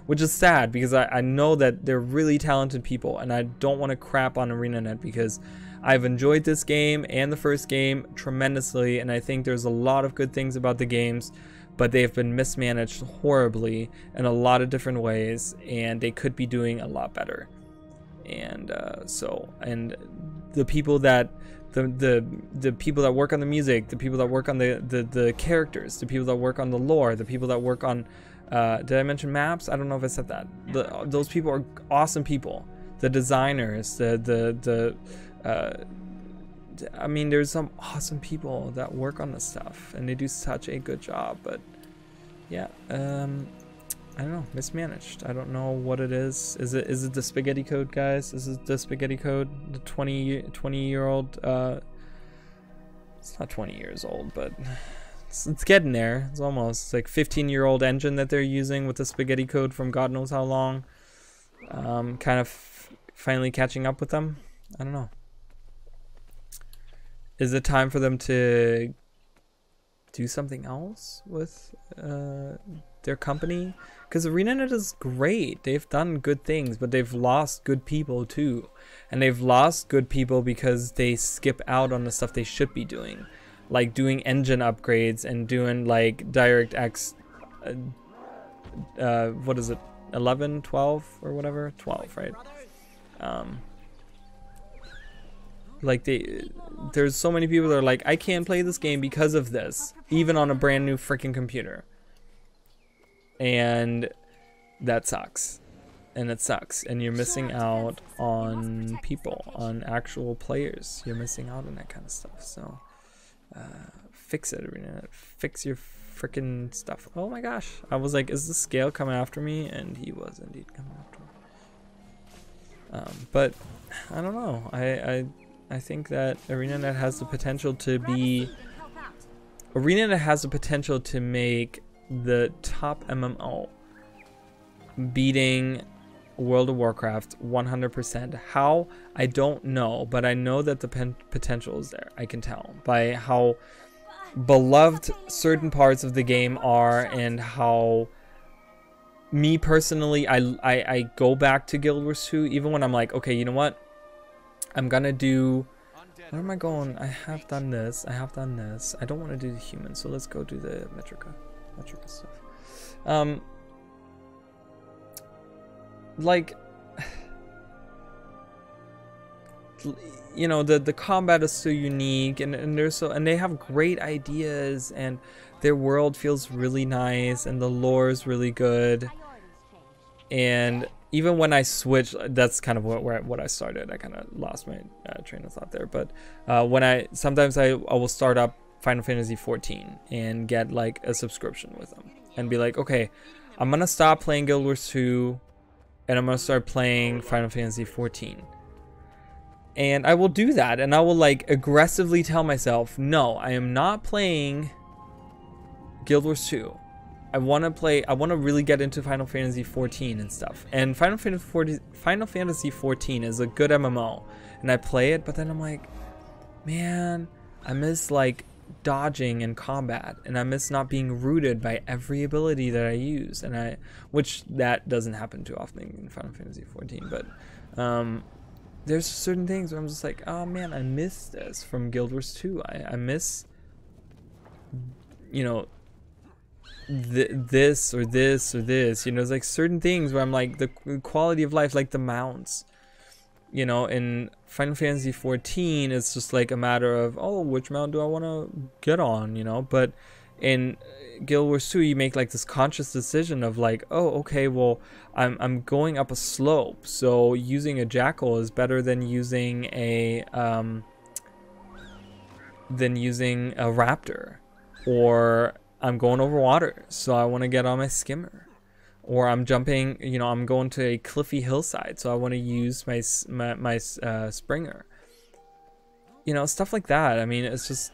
Which is sad because I know that they're really talented people, and I don't want to crap on ArenaNet because I've enjoyed this game and the first game tremendously, and I think there's a lot of good things about the games, but they've been mismanaged horribly in a lot of different ways, and they could be doing a lot better. And and the people that the people that work on the music, the people that work on the characters, the people that work on the lore, the people that work on did I mention maps? I don't know if I said that. Those people are awesome people. The designers, I mean, there's some awesome people that work on this stuff, and they do such a good job. But yeah, I don't know, mismanaged. I don't know what it is. Is it the spaghetti code, guys? Is it the spaghetti code? The 20-year-old? It's not 20 years old, but it's getting there. It's almost like 15-year-old engine that they're using with the spaghetti code from God knows how long. Kind of finally catching up with them. I don't know. Is it time for them to do something else with their company? Because ArenaNet is great. They've done good things, but they've lost good people too. And they've lost good people because they skip out on the stuff they should be doing. Like doing engine upgrades and doing like DirectX, what is it, 11, 12 or whatever? 12, right? Like there's so many people that are like, I can't play this game because of this, even on a brand new freaking computer. And that sucks. And it sucks. And you're missing out on people, on actual players. You're missing out on that kind of stuff. So fix it, Arena. Fix your freaking stuff. Oh my gosh. I was like, is the scale coming after me? And he was indeed coming after me. But I don't know. I think that ArenaNet has the potential to be... ArenaNet has the potential to make the top MMO, beating World of Warcraft 100%. How? I don't know, but I know that the potential is there. I can tell by how beloved certain parts of the game are, and how me personally, I go back to Guild Wars 2 even when I'm like, okay, you know what? I'm gonna do... Where am I going? I have done this. I have done this. I don't want to do the human, so let's go do the Metrica stuff. Like, you know, the combat is so unique, and they have great ideas, and their world feels really nice, and the lore is really good. And even when I switch, that's kind of what I started. I kind of lost my train of thought there. But when sometimes I will start up Final Fantasy 14 and get like a subscription with them and be like, okay, I'm gonna stop playing Guild Wars 2 and I'm gonna start playing Final Fantasy 14. And I will do that, and I will like aggressively tell myself, no, I am not playing Guild Wars 2. I want to really get into Final Fantasy 14 and stuff. And Final Fantasy 14 is a good MMO, and I play it, but then I'm like, man, I miss like dodging and combat, and I miss not being rooted by every ability that I use, and which that doesn't happen too often in Final Fantasy 14. But there's certain things where I'm just like, oh man, I miss this from Guild Wars 2. I miss, you know, this or this or this, you know. It's like certain things where I'm like, the quality of life, like the mounts, you know. In Final Fantasy 14 it's just like a matter of, oh, which mount do I want to get on, you know. But in Guild Wars 2 you make like this conscious decision of like, oh, okay, well, I'm going up a slope, so using a jackal is better than using a raptor. Or I'm going over water, so I want to get on my skimmer. Or I'm jumping, you know, I'm going to a cliffy hillside, so I want to use my Springer. You know, stuff like that. I mean, it's just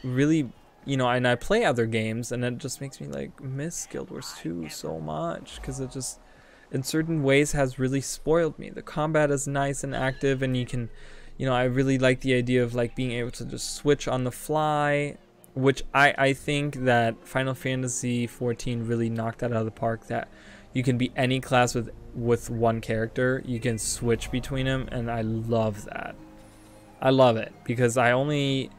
really, you know, and I play other games, and it just makes me like miss Guild Wars 2 so much, because it just, in certain ways, has really spoiled me. The combat is nice and active, and you can, you know, I really like the idea of like being able to just switch on the fly, which I think that Final Fantasy 14 really knocked that out of the park, that you can be any class with one character. You can switch between them, and I love that. I love it, because that way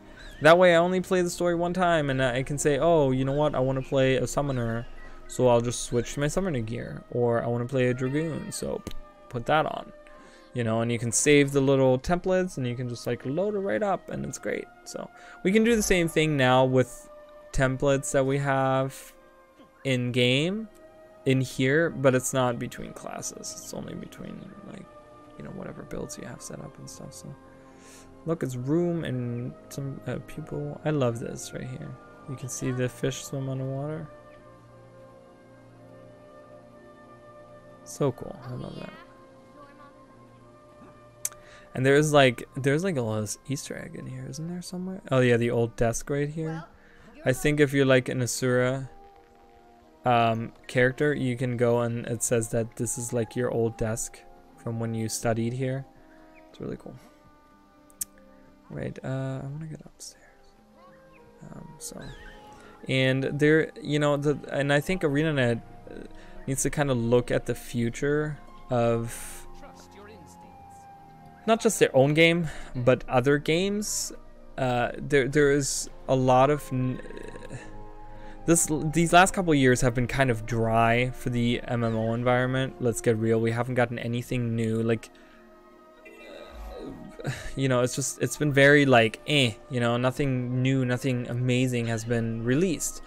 I only play the story one time, and I can say, oh, you know what, I want to play a summoner, so I'll just switch to my summoner gear. Or I want to play a dragoon, so put that on. You know, and you can save the little templates, and you can just like load it right up, and it's great. So we can do the same thing now with templates that we have in game in here, but it's not between classes. It's only between, like, you know, whatever builds you have set up and stuff. So look, it's room and some people. I love this right here. You can see the fish swim underwater. So cool. I love that. And there's like a little Easter egg in here, isn't there somewhere? Oh yeah, the old desk right here. I think if you're like an Asura character, you can go and it says that this is like your old desk from when you studied here. It's really cool. Right, I want to get upstairs. And there, you know, and I think ArenaNet needs to kind of look at the future of not just their own game, but other games. There is a lot of these last couple of years have been kind of dry for the MMO environment. Let's get real. We haven't gotten anything new. Like, you know, it's been very like, you know, nothing new, nothing amazing has been released.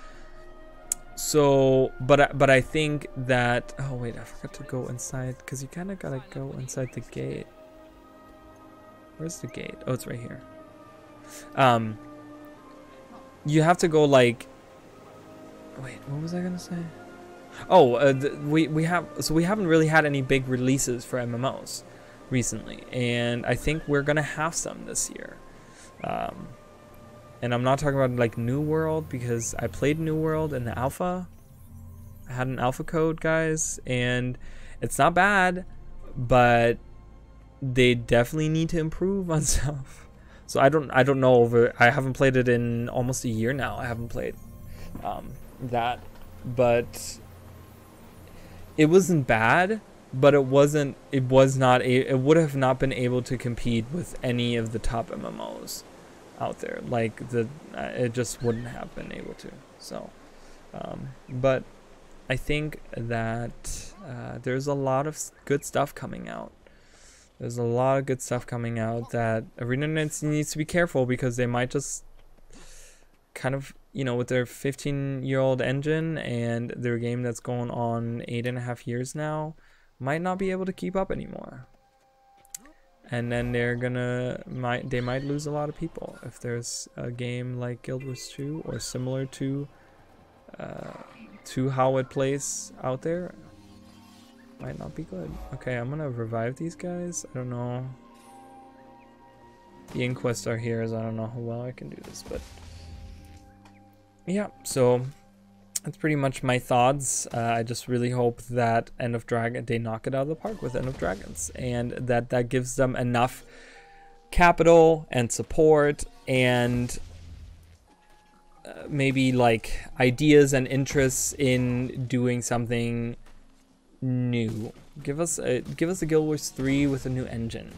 So, but I think that, oh wait, I forgot to go inside, because you kind of gotta go inside the gate. Where's the gate? Oh, it's right here. You have to go like, wait, what was I gonna say? Oh, we haven't really had any big releases for MMOs recently, and I think we're gonna have some this year. And I'm not talking about like New World, because I played New World in the alpha. I had an alpha code, guys, and it's not bad, but they definitely need to improve on stuff. So I don't know, I haven't played it in almost a year now. I haven't played that, but it wasn't bad, but it would have not been able to compete with any of the top MMOs out there. Like it just wouldn't have been able to. So but I think that there's a lot of good stuff coming out. There's a lot of good stuff coming out that ArenaNet needs to be careful, because they might just kind of, you know, with their 15-year-old engine and their game that's going on 8.5 years now, might not be able to keep up anymore. And then they might lose a lot of people if there's a game like Guild Wars 2 or similar to how it plays out there. Might not be good. Okay, I'm gonna revive these guys. I don't know. The Inquests are here, so I don't know how well I can do this, but yeah, so that's pretty much my thoughts. I just really hope that they knock it out of the park with End of Dragons, and that gives them enough capital and support and maybe like ideas and interests in doing something new. Give us a Guild Wars 3 with a new engine.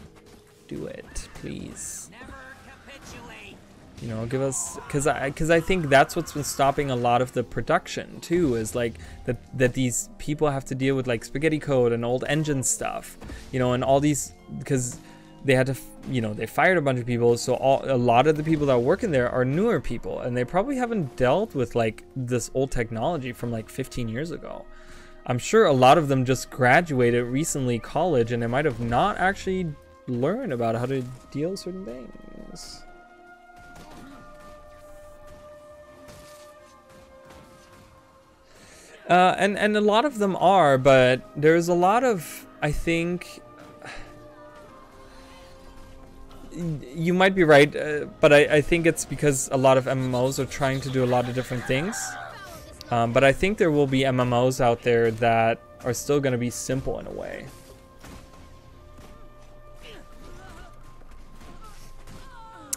Do it, please. Never capitulate. You know, give us, because I think that's what's been stopping a lot of the production too, is like that these people have to deal with like spaghetti code and old engine stuff, you know, and all these, because they had to, you know, they fired a bunch of people, so a lot of the people that work in there are newer people, and they probably haven't dealt with like this old technology from like 15 years ago. I'm sure a lot of them just graduated recently college, and they might have not actually learned about how to deal with certain things. And a lot of them are, but there's a lot of, I think, you might be right, but I think it's because a lot of MMOs are trying to do a lot of different things. But I think there will be MMOs out there that are still going to be simple in a way.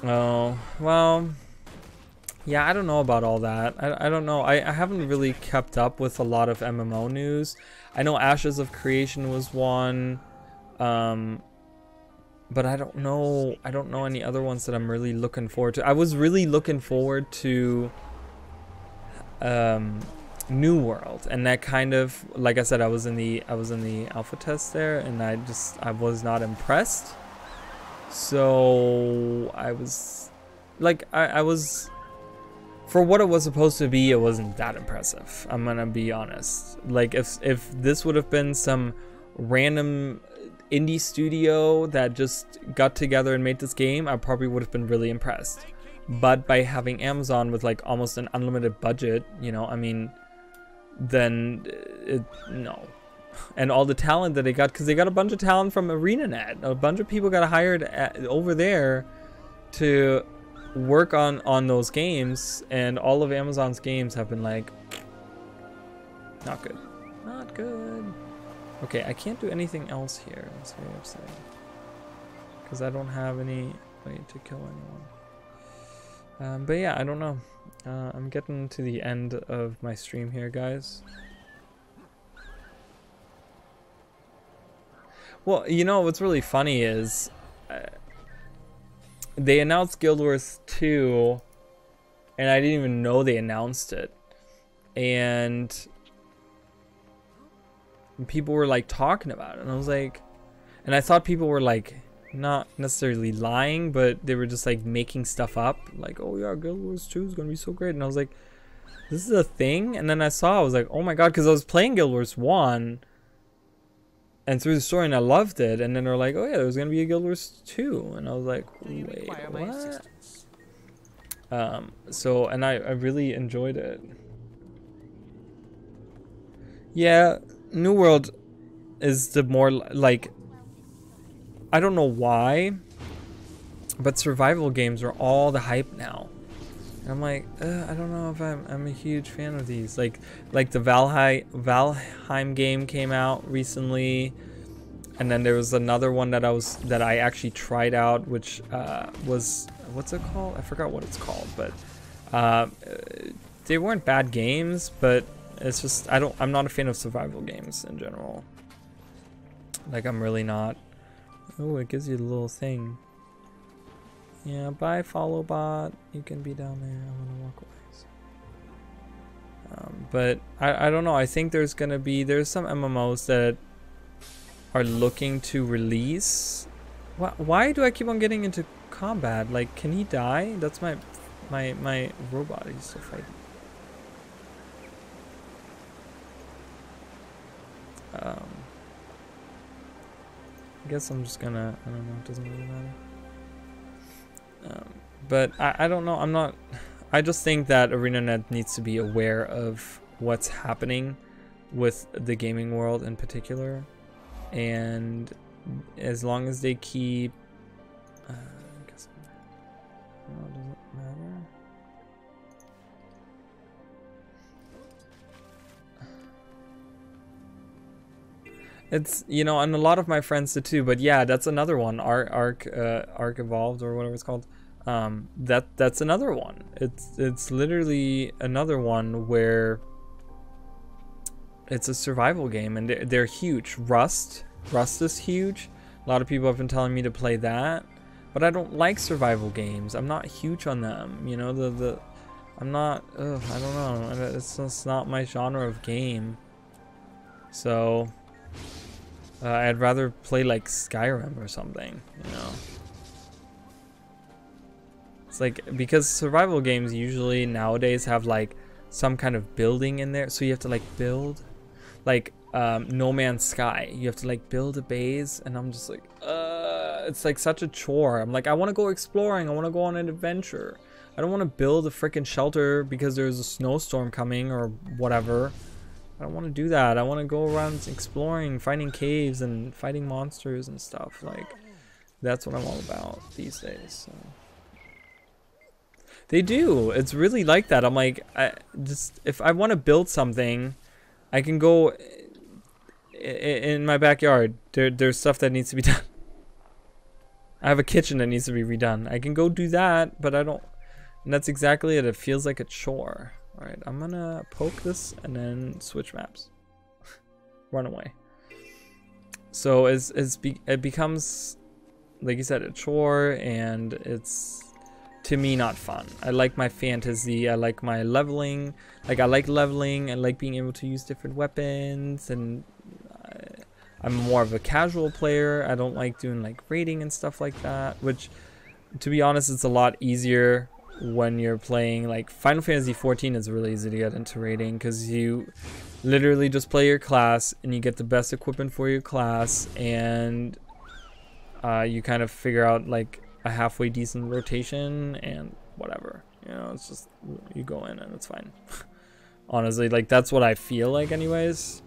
Oh, well, yeah, I don't know about all that. I don't know. I haven't really kept up with a lot of MMO news. I know Ashes of Creation was one, but I don't know any other ones that I'm really looking forward to. I was really looking forward to New World, and that kind of, like I said, I was in the alpha test there, and I was not impressed. So I was like, I was, for what it was supposed to be, it wasn't that impressive. I'm gonna be honest. Like if this would have been some random indie studio that just got together and made this game, I probably would have been really impressed. But by having Amazon with like almost an unlimited budget, you know, I mean, then no. And all the talent that they got, because they got a bunch of talent from ArenaNet. A bunch of people got hired over there to work on those games, and all of Amazon's games have been like not good. Not good. Okay, I can't do anything else here. That's very upsetting. Because I don't have any way to kill anyone. But yeah, I don't know. I'm getting to the end of my stream here, guys. Well, you know what's really funny is they announced Guild Wars 2 and I didn't even know they announced it. And people were like talking about it, and I was like, and I thought people were like not necessarily lying, but they were just like making stuff up, like, oh yeah, Guild Wars 2 is gonna be so great. And I was like, this is a thing? And then I was like, oh my god, because I was playing Guild Wars 1 and through the story and I loved it, and then they're like, oh yeah, there's gonna be a Guild Wars 2, and I was like, wait, what? So, and I really enjoyed it. Yeah, New World is the more like, I don't know why, but survival games are all the hype now. And I'm like, I don't know if I'm a huge fan of these. Like the Valheim game came out recently, and then there was another one that I actually tried out, which was, what's it called? I forgot what it's called, but they weren't bad games, but it's just I'm not a fan of survival games in general. Like, I'm really not. Oh, it gives you the little thing. Yeah, bye, follow bot. You can be down there. I'm gonna walk away. But I don't know. I think there's some MMOs that are looking to release. Why do I keep on getting into combat? Like, can he die? That's my robot he's still fighting. I guess I'm just gonna, I don't know, it doesn't really matter. But I don't know, I just think that ArenaNet needs to be aware of what's happening with the gaming world in particular. And as long as they keep, I guess, does it matter? It's, you know, and a lot of my friends did too, but yeah, that's another one. Arc Evolved, or whatever it's called. That's another one. It's literally another one where it's a survival game, and they're huge. Rust is huge. A lot of people have been telling me to play that, but I don't like survival games. I'm not huge on them. You know, I'm not. I don't know. It's just not my genre of game. So. I'd rather play like Skyrim or something, you know. It's like, because survival games usually nowadays have like some kind of building in there, so you have to like build, like No Man's Sky. You have to like build a base, and I'm just like, it's like such a chore. I'm like, I want to go exploring. I want to go on an adventure. I don't want to build a freaking shelter because there's a snowstorm coming or whatever. I don't want to do that. I want to go around exploring, finding caves and fighting monsters and stuff. Like, that's what I'm all about these days. So. They do. It's really like that. I'm like, if I want to build something, I can go in my backyard. There's stuff that needs to be done. I have a kitchen that needs to be redone. I can go do that, but I don't. And that's exactly it. It feels like a chore. Alright, I'm gonna poke this and then switch maps. Run away. So it becomes, like you said, a chore, and it's, to me, not fun. I like my fantasy, I like my leveling. Like, I like leveling, I like being able to use different weapons, and I'm more of a casual player. I don't like doing like raiding and stuff like that, which, to be honest, it's a lot easier when you're playing. Like, Final Fantasy 14 is really easy to get into raiding, because you literally just play your class and you get the best equipment for your class, and you kind of figure out like a halfway decent rotation and whatever, you know. It's just, you go in and it's fine. Honestly, like, that's what I feel like anyways.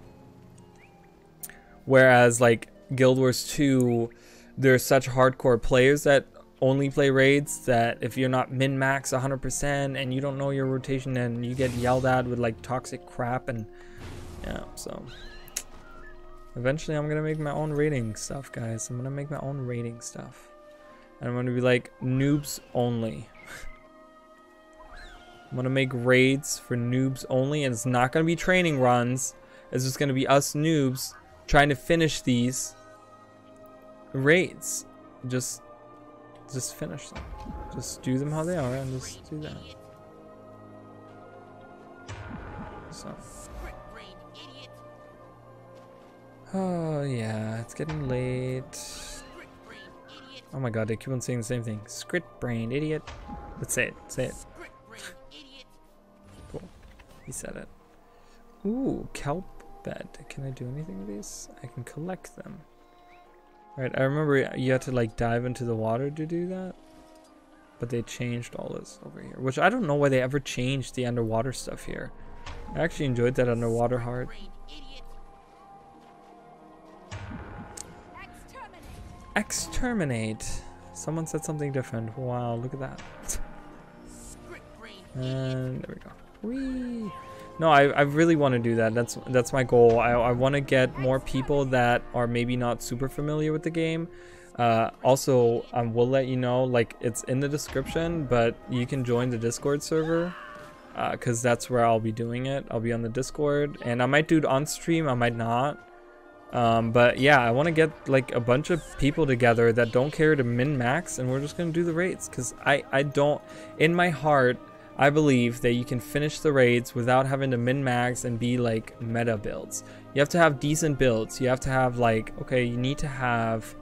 Whereas like Guild Wars 2, there's such hardcore players that only play raids, that if you're not min-max 100% and you don't know your rotation, then you get yelled at with like toxic crap. And yeah, so eventually I'm gonna make my own rating stuff, guys. I'm gonna make my own rating stuff, and I'm gonna be like noobs only. I'm gonna make raids for noobs only, and it's not gonna be training runs. It's just gonna be us noobs trying to finish these raids. Just finish them. Just do them how they are, and just do that. So. Oh yeah, it's getting late. Oh my god, they keep on saying the same thing. Script-brained idiot. Let's say it. Say it. Cool. He said it. Ooh, kelp bed. Can I do anything with these? I can collect them. Right, I remember you had to like dive into the water to do that. But they changed all this over here. Which I don't know why they ever changed the underwater stuff here. I actually enjoyed that underwater part. Exterminate. Someone said something different. Wow, look at that. And there we go. Whee! No, I really want to do that. That's my goal. I want to get more people that are maybe not super familiar with the game. Also, we'll let you know, like, it's in the description, but you can join the Discord server, because that's where I'll be doing it. I'll be on the Discord, and I might do it on stream, I might not. But yeah, I want to get like a bunch of people together that don't care to min-max, and we're just going to do the raids, because I don't, in my heart, I believe that you can finish the raids without having to min-max and be like meta builds. You have to have decent builds. You have to have like, okay, you need to have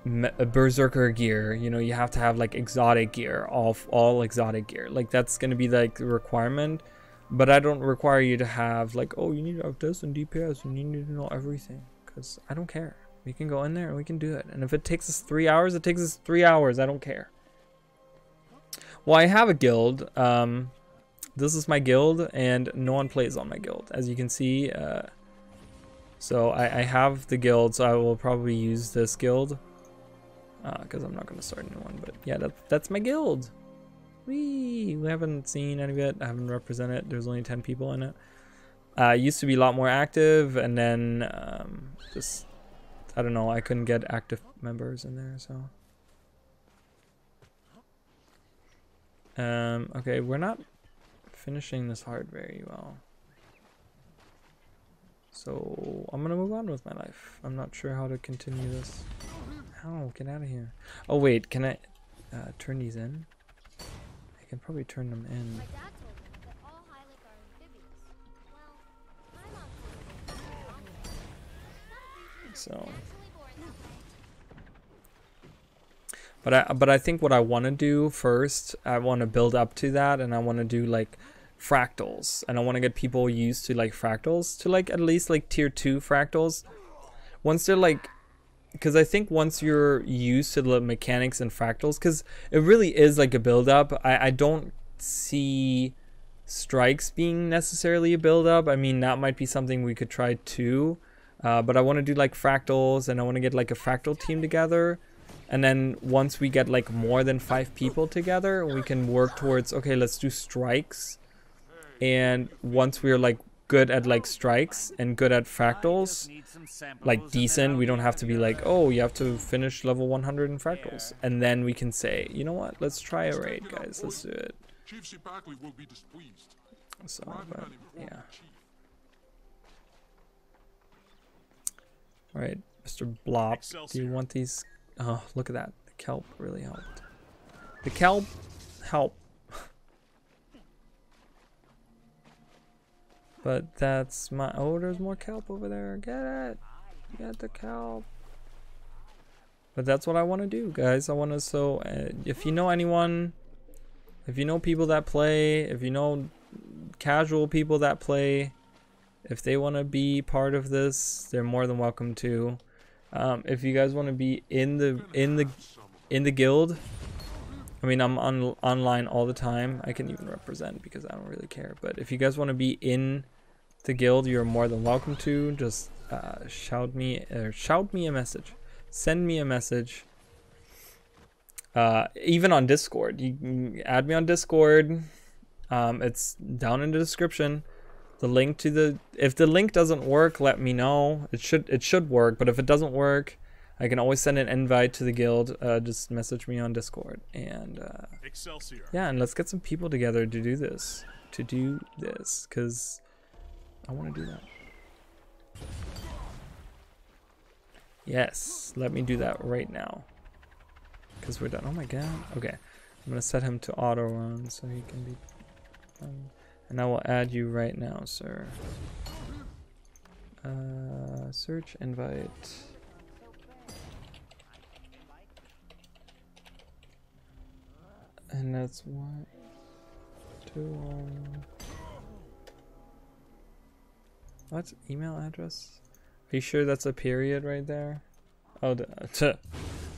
a berserker gear, you know, you have to have like exotic gear, all exotic gear. Like that's going to be like the requirement. But I don't require you to have like, oh, you need to have this and DPS and you need to know everything, because I don't care. We can go in there and we can do it. And if it takes us 3 hours, it takes us 3 hours. I don't care. Well, I have a guild. This is my guild, and no one plays on my guild, as you can see. So I have the guild, so I will probably use this guild, because I'm not going to start a new one. But yeah, that's my guild. We haven't seen any of it. I haven't represented it. There's only 10 people in it. Used to be a lot more active, and then just, I don't know, I couldn't get active members in there, so. Okay, we're not finishing this hard very well. So I'm gonna move on with my life. I'm not sure how to continue this. Ow, get out of here. Oh wait, can I turn these in? I can probably turn them in. My dad told me that all Hylic are amphibious. Well, I'm on So. that way. But I think what I want to do first, I want to build up to that, and I want to do like fractals, and I want to get people used to like fractals, to like at least like tier 2 fractals. Once they're like, because I think once you're used to the mechanics and fractals, because it really is like a build up. I don't see strikes being necessarily a build up. I mean, that might be something we could try too, but I want to do like fractals, and I want to get like a fractal team together. And then once we get like more than 5 people together, we can work towards, okay, let's do strikes. And once we're like good at like strikes and good at fractals, like decent, we don't have to be like, oh, you have to finish level 100 in fractals. And then we can say, you know what, let's try a raid, guys, let's do it. So, but, yeah. Alright, Mr. Blop, do you want these? Oh, look at that. The kelp really helped. The kelp helped. But that's my... Oh, there's more kelp over there. Get it. Get the kelp. But that's what I want to do, guys. I want to... So, if you know anyone... If you know people that play... If you know casual people that play... If they want to be part of this, they're more than welcome to. If you guys want to be in the guild, I mean, I'm online all the time. I can even represent because I don't really care. But if you guys want to be in the guild, you're more than welcome to. Just shout me a message, send me a message, even on Discord. You can add me on Discord. It's down in the description. The link to the, if the link doesn't work, let me know. It should work, but if it doesn't work, I can always send an invite to the guild. Just message me on Discord, and Excelsior. yeah, and let's get some people together to do this. Because I want to do that. Yes, let me do that right now. Because we're done. Oh my god. Okay, I'm gonna set him to auto run so he can be done. And I will add you right now, sir. Search invite. And that's 1, 2, 1. What? Email address? Are you sure that's a period right there? Oh,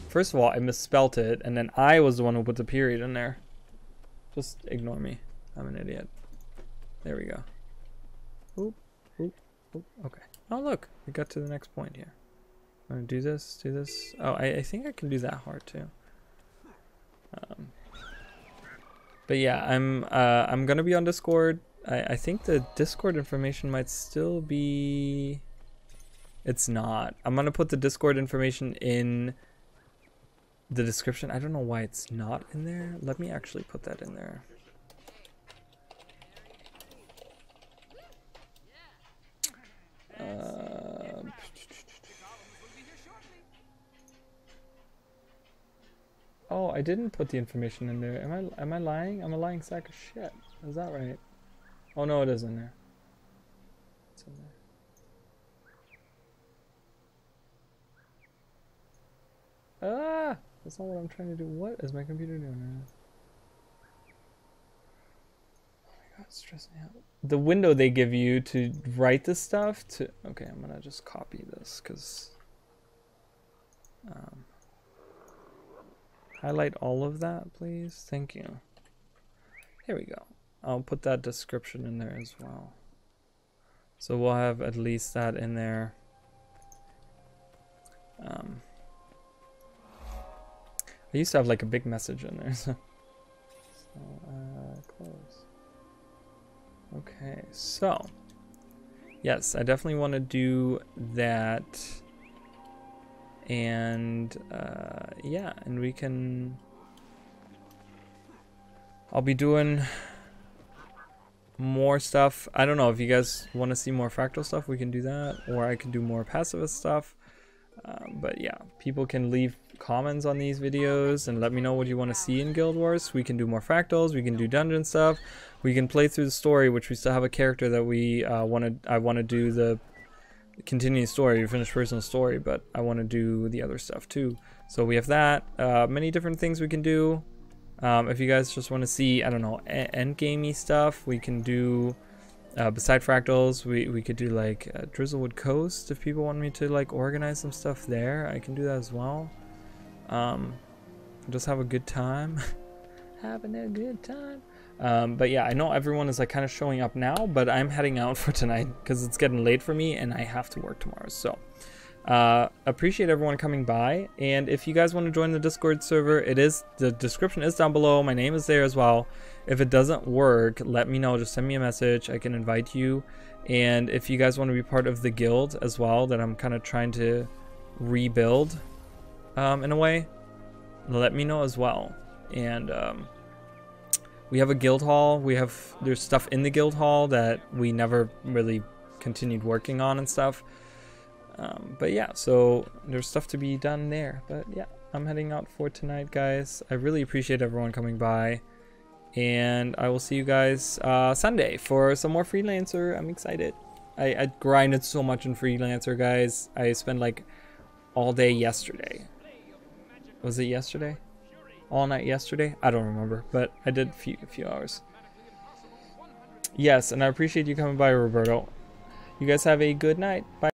first of all, I misspelt it, and then I was the one who put the period in there. Just ignore me. I'm an idiot. There we go. Oop, oop, oop. Okay. Oh, look. We got to the next point here. I'm gonna do this, do this. Oh, I think I can do that hard too. But yeah, I'm gonna be on Discord. I think the Discord information might still be... It's not. I'm gonna put the Discord information in the description. I don't know why it's not in there. Let me actually put that in there. Oh, I didn't put the information in there. Am I lying? I'm a lying sack of shit. Is that right? Oh no, it is in there. It's in there. Ah! That's not what I'm trying to do. What is my computer doing now? Oh my god, it's stressing me out. The window they give you to write this stuff to... Okay, I'm gonna just copy this because... highlight all of that, please. Thank you. Here we go. I'll put that description in there as well. So we'll have at least that in there. I used to have like a big message in there. So close. Okay, so yes, I definitely want to do that. And yeah, and we can... I'll be doing more stuff. I don't know if you guys want to see more fractal stuff, we can do that, or I can do more pacifist stuff. But yeah, people can leave comments on these videos and let me know what you want to see in Guild Wars. We can do more fractals, we can do dungeon stuff, we can play through the story, which we still have a character that we I want to do the continuing story, finish personal story, but I want to do the other stuff too. So we have that, many different things we can do. If you guys just want to see, I don't know, endgamey stuff, we can do, beside fractals, we could do like Drizzlewood Coast. If people want me to like organize some stuff there, I can do that as well. Just have a good time. Having a good time. But yeah, I know everyone is like kind of showing up now, but I'm heading out for tonight because it's getting late for me and I have to work tomorrow. So appreciate everyone coming by, and if you guys want to join the Discord server, the description is down below. My name is there as well. If it doesn't work, let me know. Just send me a message. I can invite you. And if you guys want to be part of the guild as well that I'm kind of trying to rebuild in a way, let me know as well. And we have a guild hall. There's stuff in the guild hall that we never really continued working on and stuff. But yeah, so there's stuff to be done there. But yeah, I'm heading out for tonight, guys. I really appreciate everyone coming by, and I will see you guys Sunday for some more Freelancer. I'm excited. I grinded so much in Freelancer, guys. I spent like all day yesterday. Was it yesterday? All night yesterday? I don't remember, but I did a few hours. Yes, and I appreciate you coming by, Roberto. You guys have a good night. Bye.